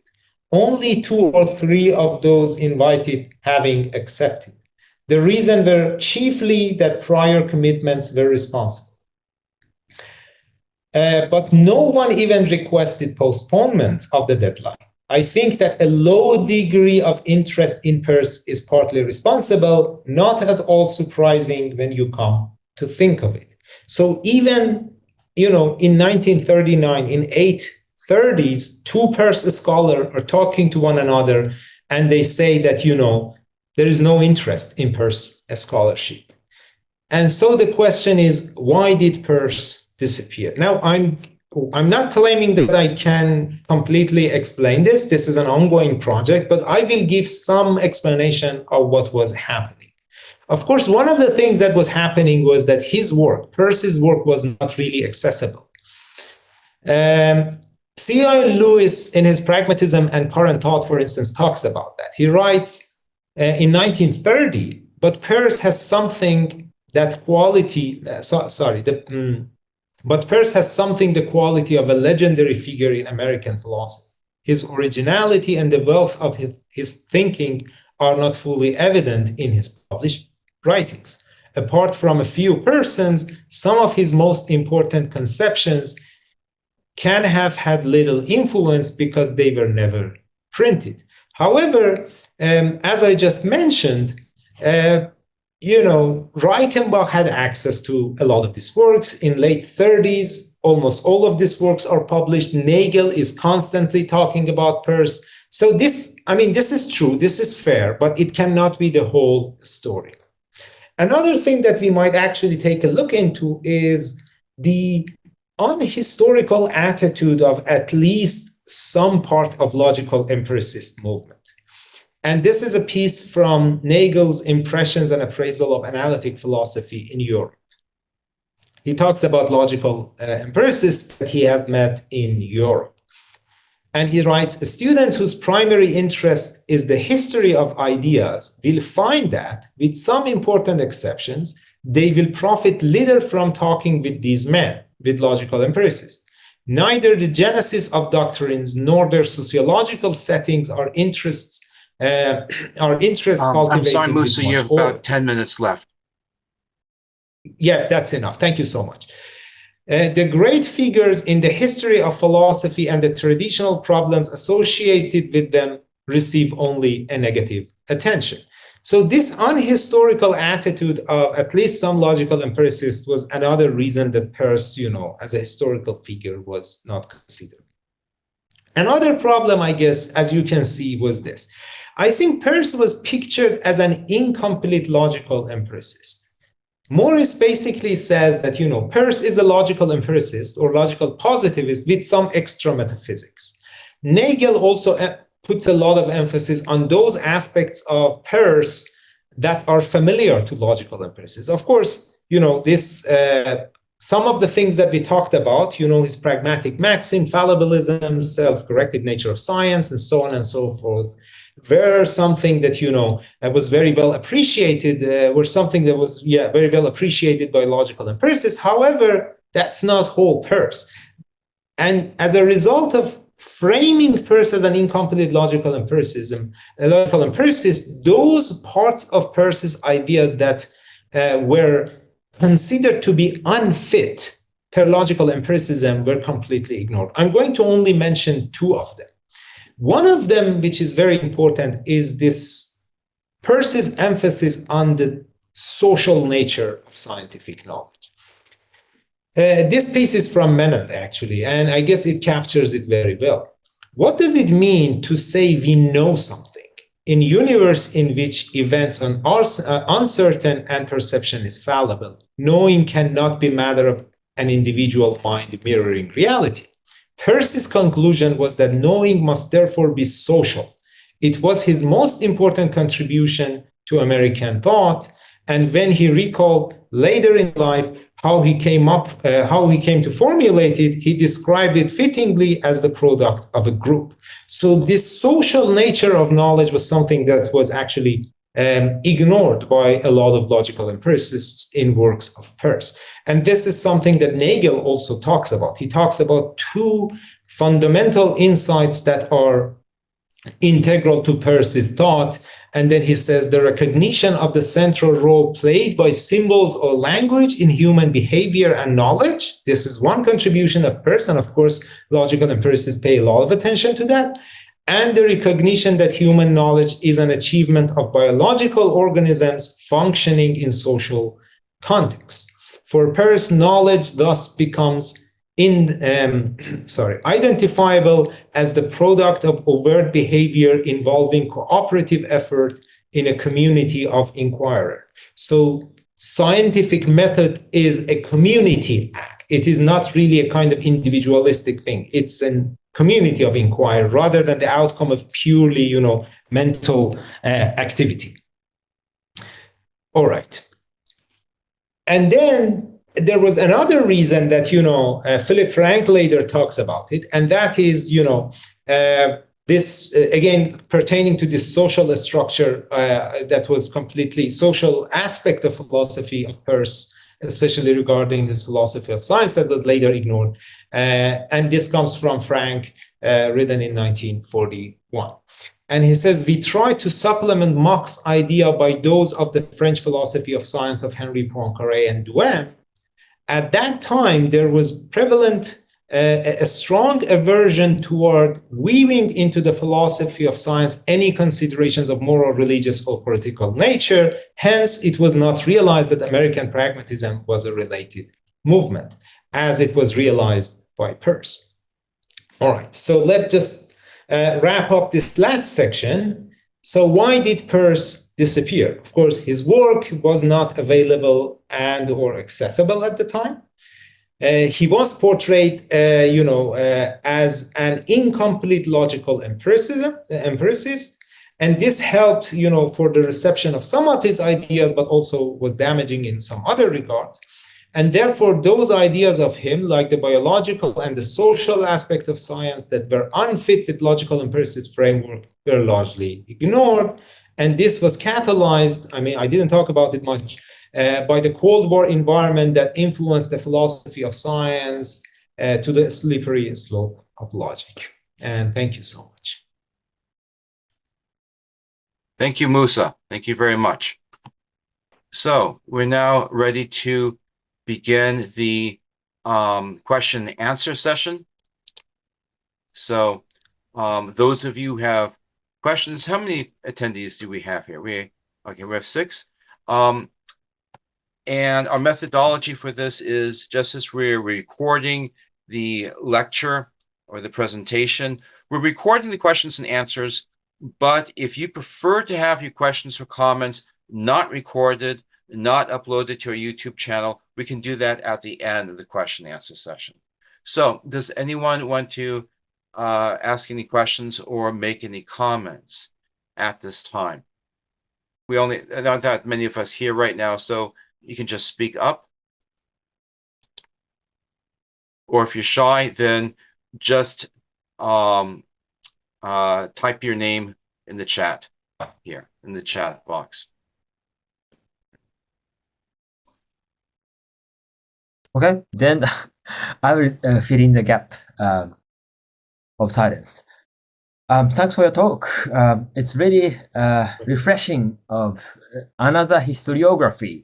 Only 2 or 3 of those invited having accepted. The reason were chiefly that prior commitments were responsible. But no one even requested postponement of the deadline. I think that a low degree of interest in Peirce is partly responsible, not at all surprising when you come to think of it." So even, in 1939, in 830s, 2 Peirce scholars are talking to one another, and they say that, there is no interest in Peirce scholarship. And so the question is, why did Peirce disappear? Now, I'm not claiming that I can completely explain this. This is an ongoing project, but I will give some explanation of what was happening. Of course, one of the things that was happening was that Peirce's work was not really accessible. C.I. Lewis, in his Pragmatism and Current Thought, for instance, talks about that. He writes in 1930, but Peirce has something that quality, but Peirce has something the quality of a legendary figure in American philosophy. His originality and the wealth of his thinking are not fully evident in his published writings. Apart from a few persons, some of his most important conceptions can have had little influence because they were never printed. However, as I just mentioned, Reichenbach had access to a lot of these works. In late 30s, almost all of these works are published. Nagel is constantly talking about Peirce. So this is true, this is fair, but it cannot be the whole story. Another thing that we might actually take a look into is the unhistorical attitude of at least some part of logical empiricist movement. And this is a piece from Nagel's Impressions and Appraisal of Analytic Philosophy in Europe. He talks about logical empiricists that he had met in Europe. And he writes, "Students whose primary interest is the history of ideas will find that, with some important exceptions, they will profit little from talking with these men, with logical empiricists. Neither the genesis of doctrines nor their sociological settings are interests cultivated. I'm sorry, Mousa, you have about 10 minutes left. Yeah, that's enough. Thank you so much. The great figures in the history of philosophy and the traditional problems associated with them receive only a negative attention." So this unhistorical attitude of at least some logical empiricists was another reason that Peirce, as a historical figure, was not considered. Another problem, I guess, as you can see, was this. I think Peirce was pictured as an incomplete logical empiricist. Morris basically says that, Peirce is a logical empiricist or logical positivist with some extra metaphysics. Nagel also puts a lot of emphasis on those aspects of Peirce that are familiar to logical empiricists. Of course, some of the things that we talked about, his pragmatic maxim, fallibilism, self-corrected nature of science, and so on and so forth, were something that, was very well appreciated, very well appreciated by logical empiricists. However, that's not whole Peirce. And as a result of framing Peirce as an incomplete logical empiricist, those parts of Peirce's ideas that were considered to be unfit per logical empiricism were completely ignored. I'm going to only mention 2 of them. One of them, which is very important, is this Peirce's emphasis on the social nature of scientific knowledge. This piece is from Menand, actually, and I guess it captures it very well. What does it mean to say we know something in a universe in which events are uncertain and perception is fallible? Knowing cannot be matter of an individual mind mirroring reality. Peirce's conclusion was that knowing must therefore be social. It was his most important contribution to American thought, and when he recalled later in life how he came to formulate it, he described it fittingly as the product of a group. So this social nature of knowledge was something that was actually ignored by a lot of logical empiricists in works of Peirce. And this is something that Nagel also talks about. He talks about two fundamental insights that are integral to Peirce's thought. And then he says the recognition of the central role played by symbols or language in human behavior and knowledge. This is one contribution of Peirce, and of course, logical empiricists pay a lot of attention to that. And the recognition that human knowledge is an achievement of biological organisms functioning in social contexts. For Peirce, knowledge thus becomes identifiable as the product of overt behavior involving cooperative effort in a community of inquirers. So scientific method is a community act. It is not really a kind of individualistic thing. It's a community of inquiry rather than the outcome of purely, mental activity. All right. And then there was another reason that, Phillip Frank later talks about it, and that is, this, again, pertaining to this social structure that was completely social aspect of philosophy of Peirce, especially regarding his philosophy of science that was later ignored. And this comes from Frank, written in 1941. And he says, we try to supplement Mach's idea by those of the French philosophy of science of Henri Poincaré and Duhem. At that time, there was prevalent a strong aversion toward weaving into the philosophy of science any considerations of moral, religious, or political nature. Hence, it was not realized that American pragmatism was a related movement, as it was realized by Peirce. All right, so let's just wrap up this last section. So why did Peirce disappear? Of course, his work was not available and or accessible at the time. He was portrayed, as an incomplete logical empiricist, and this helped, for the reception of some of his ideas, but also was damaging in some other regards. And therefore, those ideas of him, like the biological and the social aspect of science that were unfit with logical empiricist framework, were largely ignored. And this was catalyzed, I didn't talk about it much, by the Cold War environment that influenced the philosophy of science to the slippery slope of logic. And thank you so much. Thank you, Mousa. Thank you very much. So we're now ready to begin the question and answer session. So those of you who have questions, how many attendees do we have here? We have 6. And our methodology for this is just as we're recording the lecture or the presentation, we're recording the questions and answers, but if you prefer to have your questions or comments not recorded, not uploaded to our YouTube channel, we can do that at the end of the question and answer session. So does anyone want to ask any questions or make any comments at this time? We only not that many of us here right now, so you can just speak up. Or if you're shy, then just type your name in the chat here, in the chat box. Okay, then I will fill in the gap of silence. Thanks for your talk. It's really refreshing of another historiography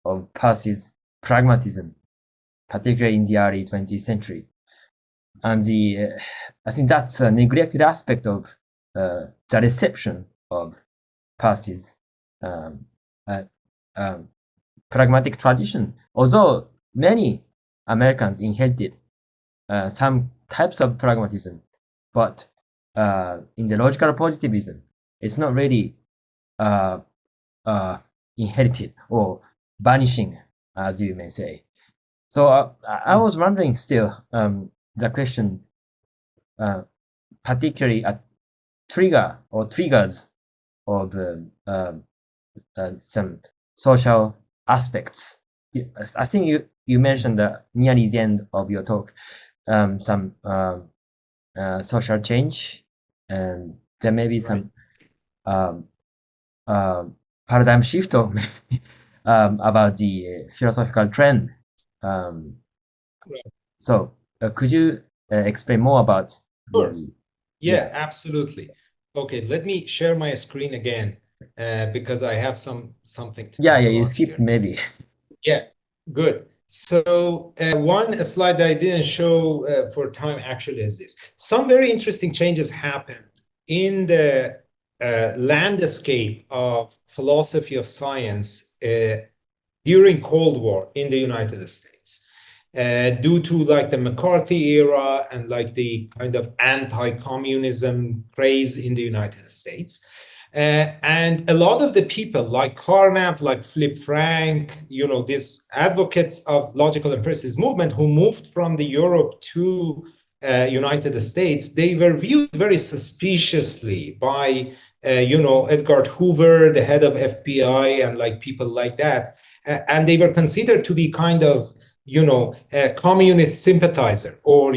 of Peirce's pragmatism, particularly in the early 20th century. And I think that's a neglected aspect of the reception of Peirce's pragmatic tradition. Although many Americans inherited some types of pragmatism, but in the logical positivism, it's not really inherited or vanishing, as you may say. So I was wondering still the question, particularly a trigger or triggers of some social aspects I think you mentioned nearly the end of your talk, some social change, and there may be some paradigm shift or maybe about the philosophical trend. So could you explain more about Sure. Yeah, absolutely. Okay, let me share my screen again because I have something to talk you about skipped here. maybe. Yeah, good. So one slide that I didn't show for time actually is this. Some very interesting changes happened in the landscape of philosophy of science during Cold War in the United States. Due to like the McCarthy era and like the kind of anti-communism craze in the United States. And a lot of the people like Carnap, like Phillip Frank, these advocates of logical empiricism movement who moved from the Europe to United States, they were viewed very suspiciously by, Edgar Hoover, the head of FBI, and like people like that. And they were considered to be kind of, a communist sympathizer or,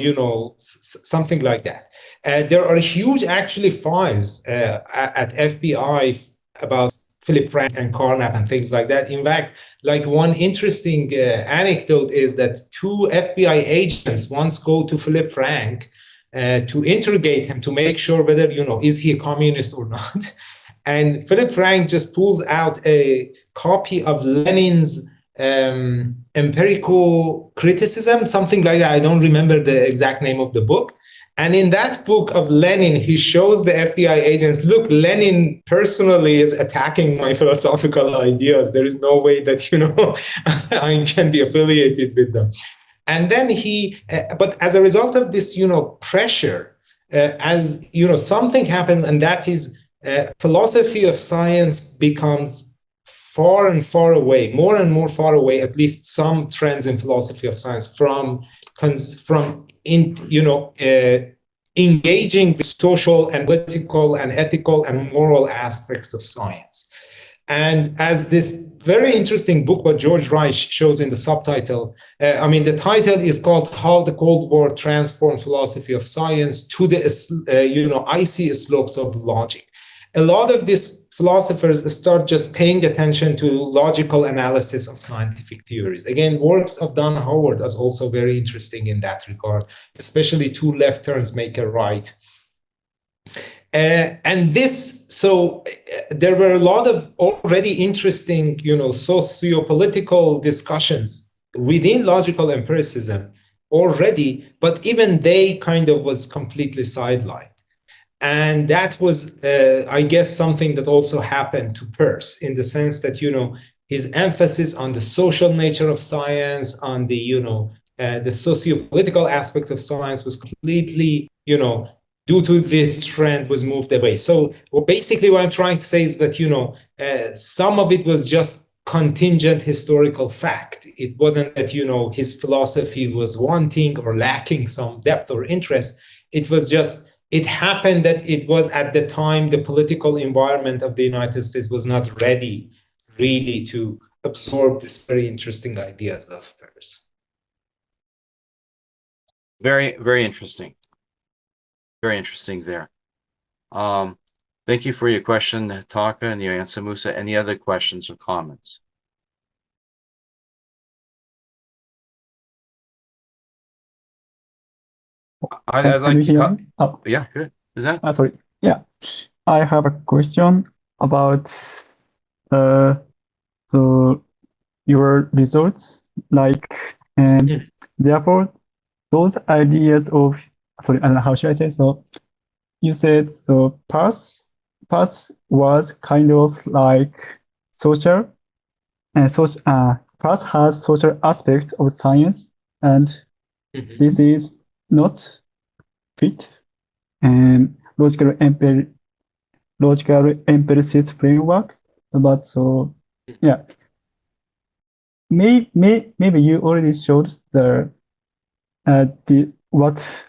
something like that. There are huge actually files at FBI about Phillip Frank and Carnap and things like that. In fact, like one interesting anecdote is that two FBI agents once go to Phillip Frank to interrogate him to make sure whether, is he a communist or not. And Phillip Frank just pulls out a copy of Lenin's empirical criticism, something like that. I don't remember the exact name of the book. And in that book of Lenin, he shows the FBI agents, look, Lenin personally is attacking my philosophical ideas. There is no way that, I can be affiliated with them. And then but as a result of this, pressure, as, something happens, and that is philosophy of science becomes far and far away, more and more far away, at least some trends in philosophy of science from engaging with social and political and ethical and moral aspects of science. And as this very interesting book by George Reich shows in the subtitle, the title is called How the Cold War Transformed Philosophy of Science to the icy slopes of logic. A lot of these philosophers start just paying attention to logical analysis of scientific theories. Again, works of Don Howard is also very interesting in that regard, especially two left turns make a right. So there were a lot of already interesting, socio-political discussions within logical empiricism already, but even they kind of was completely sidelined. And that was, I guess, something that also happened to Peirce in the sense that, his emphasis on the social nature of science, on the, the socio-political aspect of science was completely, due to this trend was moved away. So basically what I'm trying to say is that, some of it was just contingent historical fact. It wasn't that, his philosophy was wanting or lacking some depth or interest. It was just, it happened that it was at the time the political environment of the United States was not ready really to absorb these very interesting ideas of Peirce. Very, very interesting. Very interesting there. Thank you for your question, Taka, and your answer, Mousa. Any other questions or comments? I'd like to hear me? Oh, yeah, good. Is that? Sorry. Yeah, I have a question about your results. Therefore, those ideas of how should I say? So you said Peirce was kind of like social, and Peirce has social aspects of science, and this is not fit and logical empiricist framework. But yeah, maybe you already showed what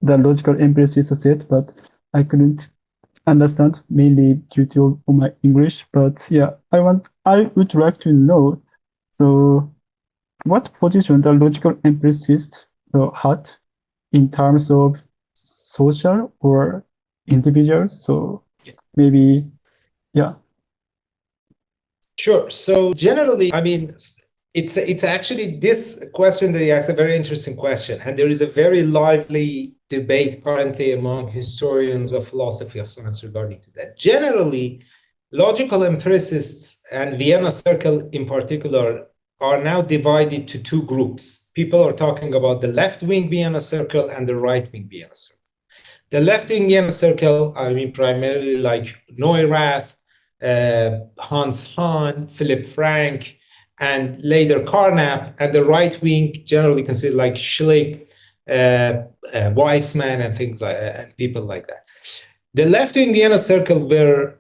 the logical empiricist said, but I couldn't understand, mainly due to my English. But yeah, I would like to know. So what position the logical empiricist had in terms of social or individuals? So maybe, yeah. Sure. So generally, I mean, it's actually this question that you asked, a very interesting question. And there is a very lively debate currently among historians of philosophy of science regarding to that. Generally, logical empiricists and Vienna Circle in particular are now divided to two groups. People are talking about the left-wing Vienna Circle and the right-wing Vienna Circle. The left-wing Vienna Circle, I mean, primarily like Neurath, Hans Hahn, Phillip Frank, and later Carnap, and the right wing generally considered like Schlick, Weissman, and things like and people like that. The left wing Vienna Circle were,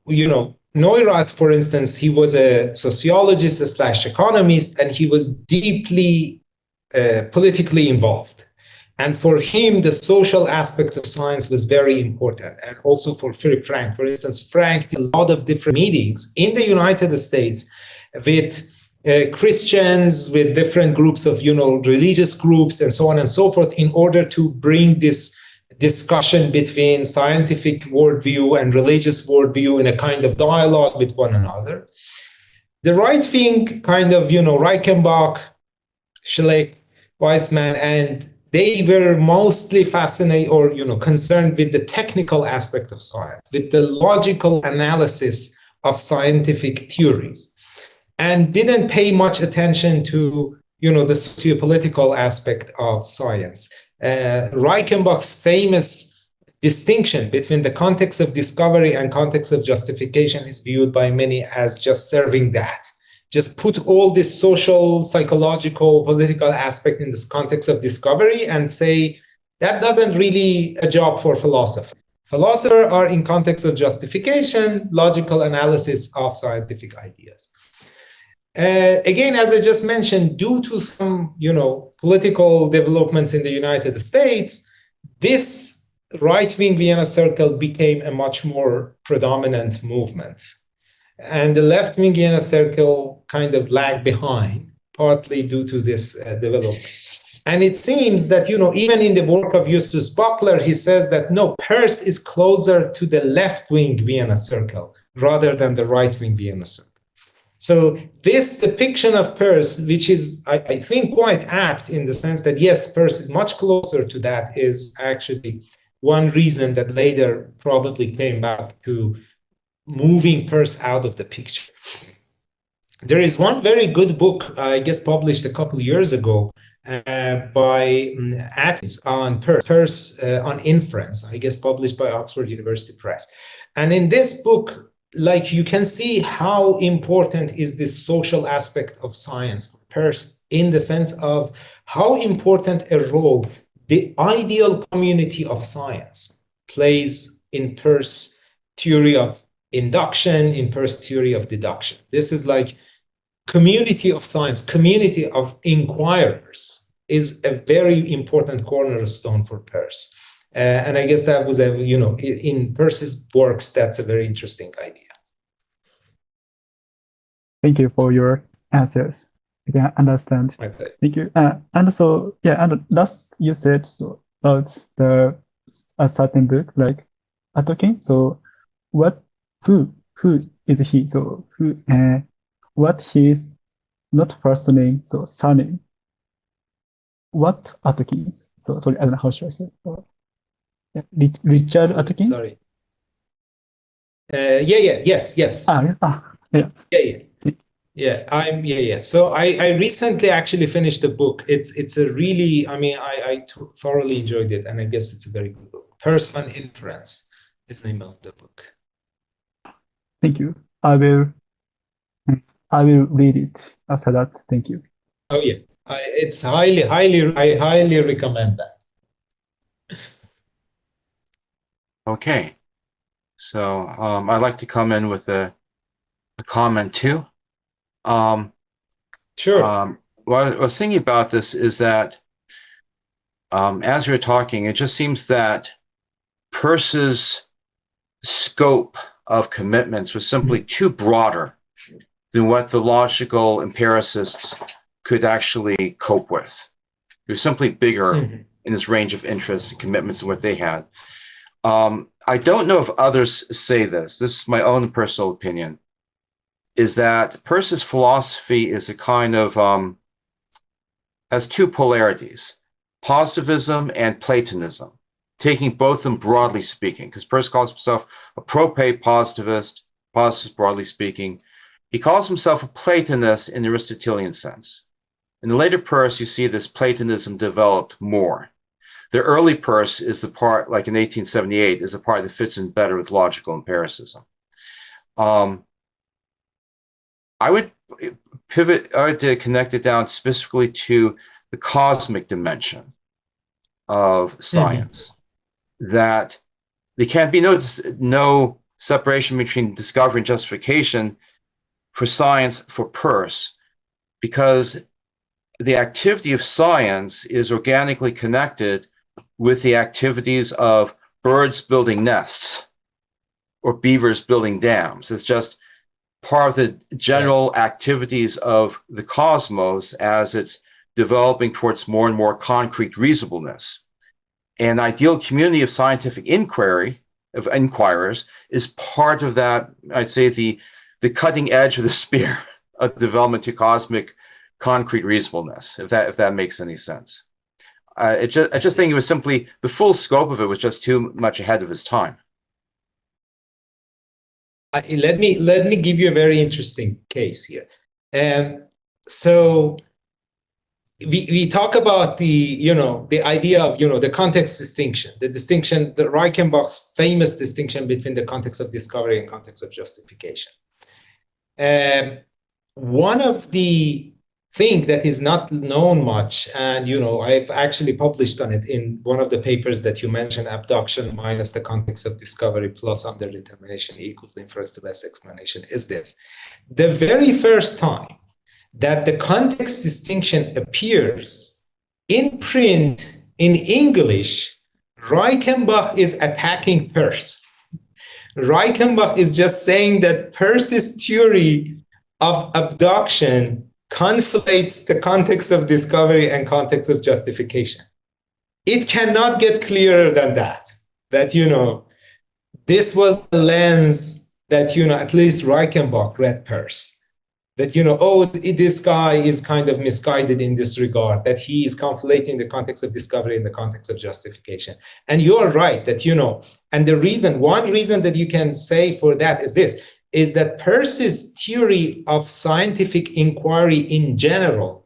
you know, Neurath, for instance, he was a sociologist / economist, and he was deeply politically involved. And for him, the social aspect of science was very important. And also for Phillip Frank. For instance, Frank did a lot of different meetings in the United States with Christians, with different groups of, you know, religious groups and so on and so forth, in order to bring this discussion between scientific worldview and religious worldview in a kind of dialogue with one another. The right wing kind of, you know, Reichenbach, Schlick, Weissman, and they were mostly fascinated or, you know, concerned with the technical aspect of science, with the logical analysis of scientific theories, and didn't pay much attention to, you know, the sociopolitical aspect of science. Reichenbach's famous distinction between the context of discovery and context of justification is viewed by many as just serving that. Just put all this social, psychological, political aspect in this context of discovery and say that doesn't really a job for philosophy. Philosophers are in context of justification, logical analysis of scientific ideas. Again, as I just mentioned, due to some, you know, political developments in the United States, this right-wing Vienna Circle became a much more predominant movement. And the left-wing Vienna Circle kind of lagged behind, partly due to this development. And it seems that, you know, even in the work of Justus Buckler, he says that, no, Peirce is closer to the left-wing Vienna Circle rather than the right-wing Vienna Circle. So this depiction of Peirce, which is, I think, quite apt in the sense that, yes, Peirce is much closer to that, is actually one reason that later probably came back to moving Peirce out of the picture. There is one very good book, I guess published a couple of years ago by Atkins on Peirce on inference, I guess published by Oxford University Press. And in this book, like, you can see how important is this social aspect of science for Peirce, in the sense of how important a role the ideal community of science plays in Peirce's theory of induction, in Peirce's theory of deduction. This is like community of science, community of inquirers is a very important cornerstone for Peirce. And I guess that was a, you know, in Peirce's works, that's a very interesting idea. Thank you for your answers. I can understand. Okay. Thank you. And so, yeah, and last you said so about a certain book like Atkin. So who is he? So what his not first name, so surname. What Atkins? So sorry, I don't know how should I say. Richard Atkins? Sorry. Yes. Yeah. So I recently actually finished the book. It's a really, I mean, I thoroughly enjoyed it, and I guess it's a very good book. Peirce on Inference is the name of the book. Thank you. I will read it after that. Thank you. Oh yeah, it's I highly recommend that. Okay, so I'd like to come in with a comment too. Sure. What I was thinking about this is that as you're talking, it just seems that Peirce's scope of commitments was simply too broader than what the logical empiricists could actually cope with. He was simply bigger Mm-hmm. in his range of interests and commitments than what they had. I don't know if others say this. This is my own personal opinion, is that Peirce's philosophy is a kind of, has two polarities, positivism and Platonism, taking both of them broadly speaking, because Peirce calls himself a positivist broadly speaking. He calls himself a Platonist in the Aristotelian sense. In the later Peirce, you see this Platonism developed more. The early Peirce is the part, like in 1878, is a part that fits in better with logical empiricism. I would connect it down specifically to the cosmic dimension of science, that there can't be no separation between discovery and justification for science for Peirce, because the activity of science is organically connected with the activities of birds building nests or beavers building dams. It's just part of the general activities of the cosmos as it's developing towards more and more concrete reasonableness. An ideal community of scientific inquiry, of inquirers, is part of that, I'd say, the cutting edge of the spear of development to cosmic concrete reasonableness, if that makes any sense. I just think it was simply, the full scope of it was just too much ahead of his time. Let me give you a very interesting case here. So we talk about the idea of the context distinction, the Reichenbach's famous distinction between the context of discovery and context of justification. One of the thing that is not known much, and I've actually published on it in one of the papers that you mentioned, abduction minus the context of discovery plus underdetermination equals inference to best explanation, is this: the very first time that the context distinction appears in print in English, Reichenbach is attacking Peirce. Reichenbach is just saying that Peirce's theory of abduction conflates the context of discovery and context of justification. It cannot get clearer than that, this was the lens that, at least Reichenbach read Peirce. That, this guy is kind of misguided in this regard, that he is conflating the context of discovery and the context of justification. And you're right that, and one reason that you can say for that is that Peirce's theory of scientific inquiry in general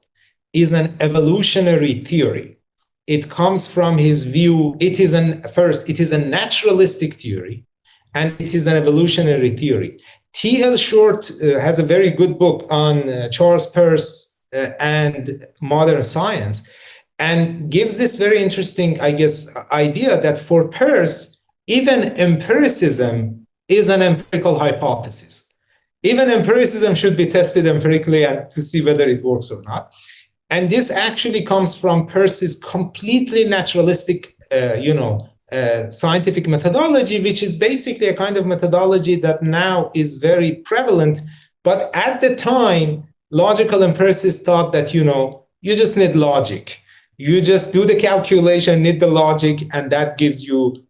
is an evolutionary theory. It comes from his view, it is a naturalistic theory, and it is an evolutionary theory. T.L. Short has a very good book on Charles Peirce and modern science, and gives this very interesting, idea that for Peirce, even empiricism is an empirical hypothesis. Even empiricism should be tested empirically and to see whether it works or not. And this actually comes from Peirce's completely naturalistic, scientific methodology, which is basically a kind of methodology that now is very prevalent. But at the time, logical empiricists thought that, you just need logic. You just do the calculation, need the logic, and that gives you,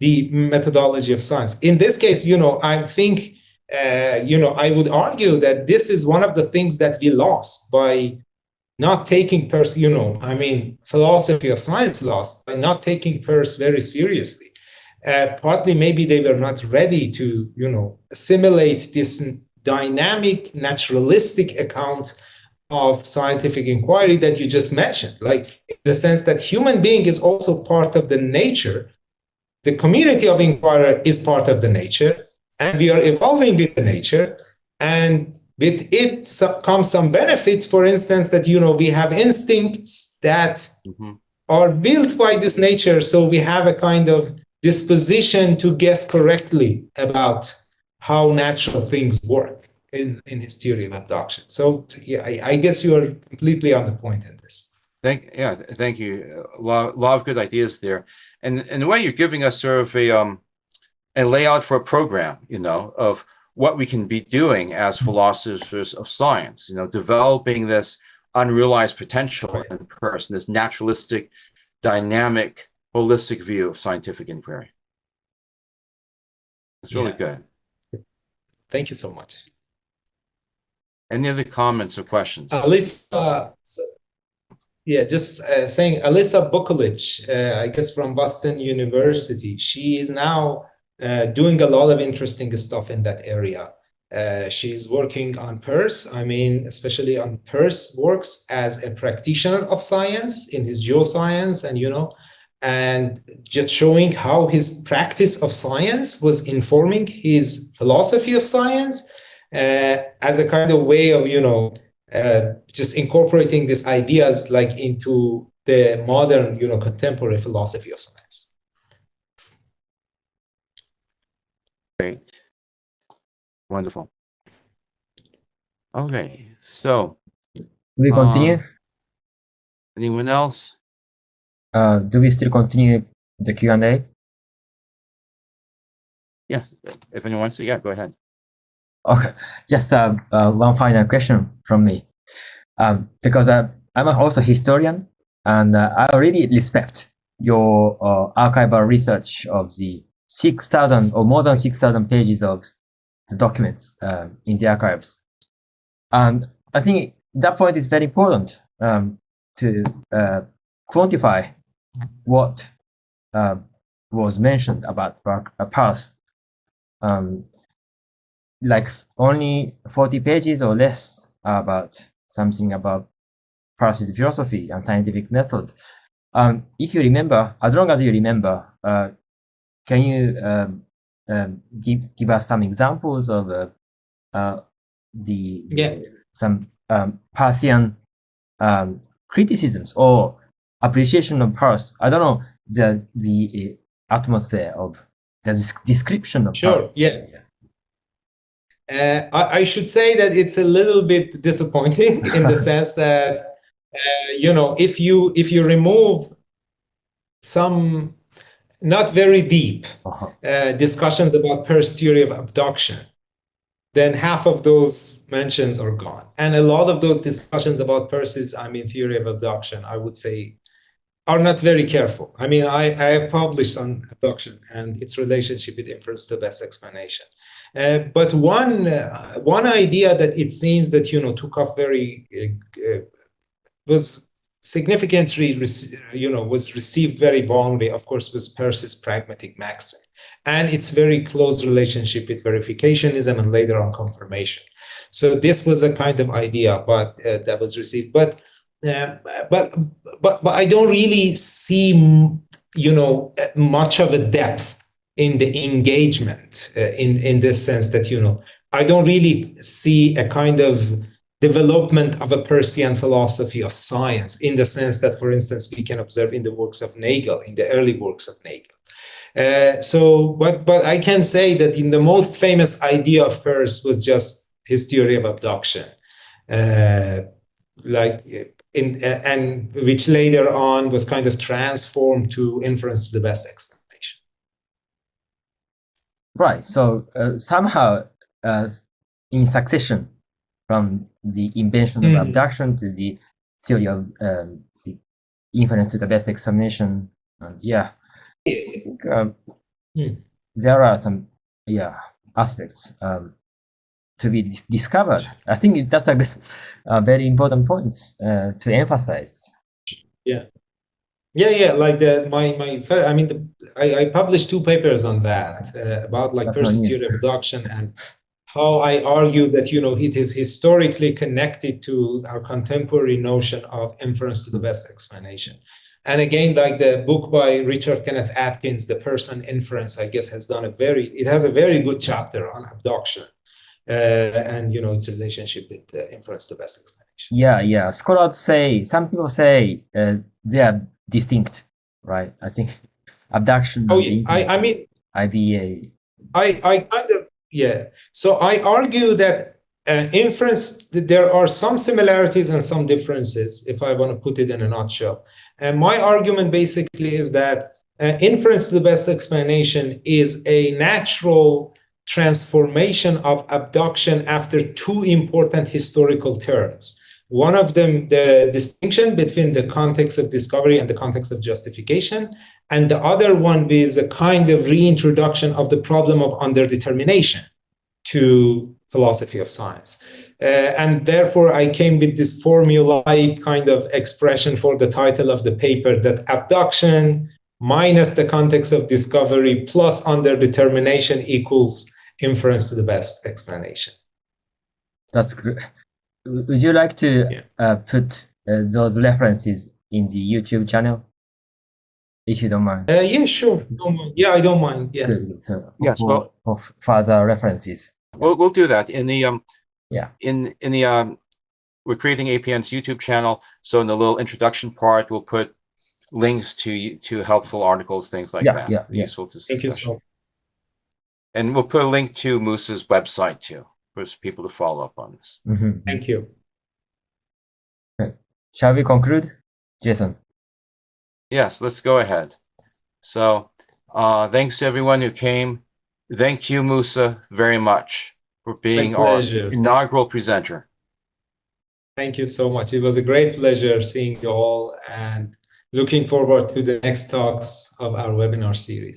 the methodology of science. In this case, I think, I would argue that this is one of the things that we lost by not taking Peirce, philosophy of science lost by not taking Peirce very seriously. Partly maybe they were not ready to, assimilate this dynamic, naturalistic account of scientific inquiry that you just mentioned, like in the sense that human being is also part of the nature. The community of inquirer is part of the nature, and we are evolving with the nature, and with it comes some benefits, for instance, that, we have instincts that are built by this nature, so we have a kind of disposition to guess correctly about how natural things work in his theory of abduction. So yeah, I guess you are completely on the point in this. Thank you. A lot of good ideas there. And in a way, you're giving us sort of a layout for a program, of what we can be doing as philosophers of science, developing this unrealized potential in Peirce, this naturalistic, dynamic, holistic view of scientific inquiry. It's really good. Thank you so much. Any other comments or questions? Alyssa, just saying, Alyssa Bukolich, I guess from Boston University, she is now doing a lot of interesting stuff in that area. She's working on Peirce, especially on Peirce works as a practitioner of science in his geoscience, and just showing how his practice of science was informing his philosophy of science as a kind of way of, just incorporating these ideas like into the modern, contemporary philosophy of science. Great. Wonderful. Okay, so we continue? Anyone else? Do we still continue the Q&A? Yes, if anyone wants to, yeah, go ahead. Okay, just one final question from me. Because I'm also a historian, and I really respect your archival research of the 6,000 or more than 6,000 pages of the documents in the archives. And I think that point is very important to quantify what was mentioned about Peirce. Like only 40 pages or less about something about Peirce's philosophy and scientific method. If you remember, as long as you remember, can you give us some examples of some Peircean criticisms or appreciation of Peirce? I don't know the atmosphere of the description of Peirce. I should say that it's a little bit disappointing in the sense that if you remove some not very deep discussions about Peirce's theory of abduction, then half of those mentions are gone, and a lot of those discussions about Peirce's theory of abduction, I would say, are not very careful. I have published on abduction and its relationship with inference to the best explanation. But one idea that it seems that took off very was significantly was received very warmly, of course, was Peirce's pragmatic maxim and its very close relationship with verificationism and later on confirmation. So this was a kind of idea, but that was received. But I don't really see much of a depth in the engagement in this sense that I don't really see a kind of development of a Peircean philosophy of science in the sense that, for instance, we can observe in the works of Nagel, in the early works of Nagel. But I can say that in the most famous idea of Peirce was just his theory of abduction, and which later on was kind of transformed to inference to the best explanation. Right. So somehow, in succession, from the invention of abduction to the theory of the inference to the best explanation, I think there are some aspects to be discovered. I think that's a very important point to emphasize. Like I published 2 papers on that about Peirce's theory of abduction and how I argue that it is historically connected to our contemporary notion of inference to the best explanation. And again, like the book by Richard Kenneth Atkins, The Peirce and Inference, I guess has it has a very good chapter on abduction and its relationship with inference to the best explanation. Scholars say, some people say they are distinct, right? I think abduction. IBA. So I argue that inference, there are some similarities and some differences, if I want to put it in a nutshell. And my argument basically is that inference to the best explanation is a natural transformation of abduction after 2 important historical turns. One of them, the distinction between the context of discovery and the context of justification, and the other one is a kind of reintroduction of the problem of underdetermination to philosophy of science. And therefore, I came with this formulaic kind of expression for the title of the paper, that abduction minus the context of discovery plus underdetermination equals inference to the best explanation. That's good. Would you like to put those references in the YouTube channel, if you don't mind? Yeah, sure. Don't mind. Yeah, I don't mind. Yeah. Good. So Yes, well, for further references. we'll do that in the Yeah. we're creating APN's YouTube channel, so in the little introduction part, we'll put links to helpful articles, things like that. Yeah. Useful to Thank you discussion. so much. And we'll put a link to Mousa's website too, for people to follow up on this. Mhm. Thank you. Okay. Shall we conclude, Jason? Yes, let's go ahead. So, thanks to everyone who came. Thank you, Mousa, very much for being our pleasure. inaugural presenter. Thank you so much. It was a great pleasure seeing you all, and looking forward to the next talks of our webinar series.